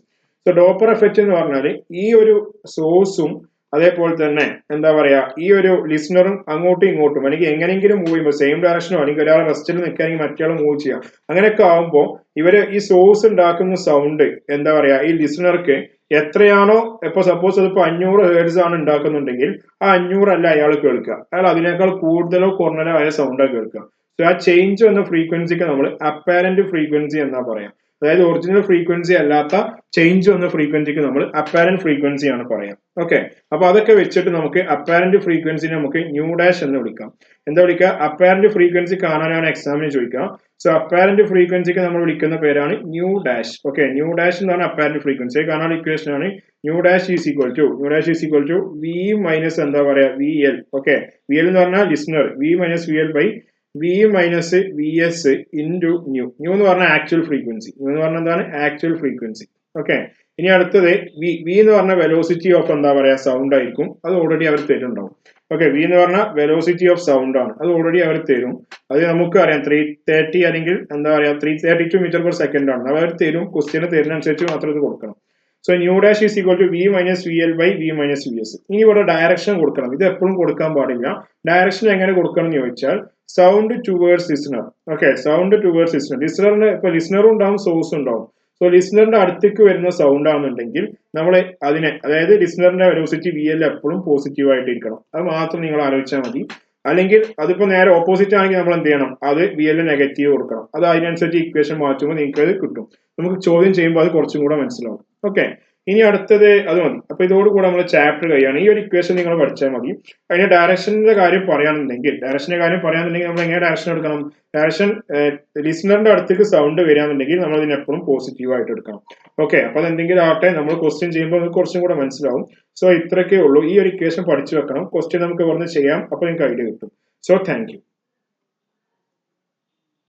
സോ ഡോപ്പർ എഫക്റ്റ് എന്ന് പറഞ്ഞാൽ ഈ ഒരു സോഴ്സും അതേപോലെ തന്നെ എന്താ പറയാ ഈ ഒരു ലിസണറും അങ്ങോട്ടും ഇങ്ങോട്ടും അല്ലെങ്കിൽ എങ്ങനെയെങ്കിലും മൂവ് ചെയ്യുമ്പോൾ സെയിം ഡയറക്ഷനോ അല്ലെങ്കിൽ ഒരാൾ റെസ്റ്റിൽ നിൽക്കുകയാണെങ്കിൽ മറ്റേ മൂവ് ചെയ്യാം. അങ്ങനെയൊക്കെ ആകുമ്പോൾ ഇവര് ഈ സോഴ്സ് ഉണ്ടാക്കുന്ന സൗണ്ട് എന്താ പറയാ ഈ ലിസണർക്ക് എത്രയാണോ, ഇപ്പൊ സപ്പോസ് അതിപ്പോ 500 ഹേർട്സ് ആണ് ഉണ്ടാക്കുന്നുണ്ടെങ്കിൽ ആ 500 അല്ല അയാൾ കേൾക്കുക, അയാൾ അതിനേക്കാൾ കൂടുതലോ കുറഞ്ഞോ ആയ സൗണ്ടാണ് കേൾക്കുക. സോ ആ ചേഞ്ച് വന്ന ഫ്രീക്വൻസിക്ക് നമ്മൾ അപ്പാരന്റ് ഫ്രീക്വൻസി എന്നാ പറയാം. അതായത് ഒറിജിനൽ ഫ്രീക്വൻസി അല്ലാത്ത ചേഞ്ച് വന്ന ഫ്രീക്വൻസിക്ക് നമ്മൾ അപ്പാരന്റ് ഫ്രീക്വൻസി ആണ് പറയാം. ഓക്കെ, അപ്പൊ അതൊക്കെ വെച്ചിട്ട് നമുക്ക് അപ്പാരന്റ് ഫ്രീക്വൻസിനെ നമുക്ക് ന്യൂ ഡാഷ് എന്ന് വിളിക്കാം. എന്താ വിളിക്കുക? അപ്പാരന്റ് ഫ്രീക്വൻസി കാണാനാണ് എക്സാമിന് ചോദിക്കുക. സോ അപ്പാരന്റ് ഫ്രീക്വൻസിക്ക് നമ്മൾ വിളിക്കുന്ന പേരാണ് nu dash. Okay, nu dash എന്ന് പറഞ്ഞാൽ അപ്പാരന്റ് ഫ്രീക്വൻസി കാണാനുള്ള ഇക്വേഷൻ ആണ് nu dash is equal to v minus എന്താ പറയാ v l. Okay, v l എന്ന് പറഞ്ഞാൽ listener, v minus v l by v minus v s into nu. Nu എന്ന് പറഞ്ഞാൽ ആക്ച്വൽ ഫ്രീക്വൻസി. ന്യൂ എന്ന് പറഞ്ഞാൽ എന്താണ്? Actual frequency. ഓക്കെ, ഇനി അടുത്തത് വി എന്ന് പറഞ്ഞ വെലോസിറ്റി ഓഫ് എന്താ പറയാ സൗണ്ട് ആയിരിക്കും. അത് ഓൾറെഡി അവർ തരുന്നുണ്ടാവും. ഓക്കെ, വി എന്ന് പറഞ്ഞാൽ വെലോസിറ്റി ഓഫ് സൗണ്ട് ആണ്. അത് ഓൾറെഡി അവർ തരും. അത് നമുക്ക് അറിയാം 330 അല്ലെങ്കിൽ എന്താ പറയാ 332 മീറ്റർ പെർ സെക്കൻഡ് ആണ്. അവർ തരും, ക്വസ്റ്റ്യന് തരുന്ന അനുസരിച്ച് മാത്രം ഇത് കൊടുക്കണം. So nu dash is equal to v minus v l by v minus v s. ഇനി ഇവിടെ ഡയറക്ഷൻ കൊടുക്കണം. ഇത് എപ്പോഴും കൊടുക്കാൻ പാടില്ല. ഡയറക്ഷൻ എങ്ങനെ കൊടുക്കണം എന്ന് ചോദിച്ചാൽ sound towards listener. Okay, sound towards listener. ലിസണറിന് ഇപ്പൊ ലിസണറും ഉണ്ടാവും സോഴ്സും ഉണ്ടാവും. സോ ലിസണറിന്റെ അടുത്തേക്ക് വരുന്ന സൗണ്ട് ആണെന്നുണ്ടെങ്കിൽ നമ്മൾ അതിനെ, അതായത് ലിസണറിന്റെ വെലോസിറ്റി വി എൽ എപ്പോഴും പോസിറ്റീവ് ആയിട്ടിരിക്കണം. അത് മാത്രം നിങ്ങൾ ആലോചിച്ചാൽ മതി. അല്ലെങ്കിൽ അതിപ്പോ നേരെ ഓപ്പോസിറ്റ് ആണെങ്കിൽ നമ്മൾ എന്ത് ചെയ്യണം? അത് വി എൽ നെഗറ്റീവ് കൊടുക്കണം. അത് അതിനനുസരിച്ച് ഇക്വേഷൻ മാറ്റുമ്പോൾ നിങ്ങൾക്ക് അത് കിട്ടും. നമുക്ക് ചോദ്യം ചെയ്യുമ്പോൾ അത് കുറച്ചും കൂടെ മനസ്സിലാവും. ഓക്കെ, ഇനി അടുത്തത് അത് മതി. അപ്പൊ ഇതോടുകൂടെ നമ്മൾ ചാപ്റ്റർ കഴിയാണ്. ഈ ഒരു ഇക്വേഷൻ നിങ്ങൾ പഠിച്ചാൽ മതി. അതിന് ഡയറക്ഷന്റെ കാര്യം പറയാനുണ്ടെങ്കിൽ നമ്മൾ എങ്ങനെ ഡയറക്ഷൻ എടുക്കണം? ഡയറക്ഷൻ ലിസണറിന്റെ അടുത്തേക്ക് സൗണ്ട് വരികയാണെന്നുണ്ടെങ്കിൽ നമ്മൾ ഇതിനെ എപ്പോഴും പോസിറ്റീവ് ആയിട്ട് എടുക്കണം. ഓക്കെ, അപ്പൊ അതെന്തെങ്കിലും ആട്ടെ, നമ്മൾ ക്വസ്റ്റ്യൻ ചെയ്യുമ്പോൾ നമുക്ക് കുറച്ചും കൂടെ മനസ്സിലാവും. സോ ഇത്രയൊക്കെ ഉള്ളൂ. ഈ ഒരു ഇക്വേഷൻ പഠിച്ചു വെക്കണം. ക്വസ്റ്റ്യൻ നമുക്ക് ഇവിടുന്ന് ചെയ്യാം. അപ്പൊ നിങ്ങൾക്ക് ഐഡിയ കിട്ടും. So thank you.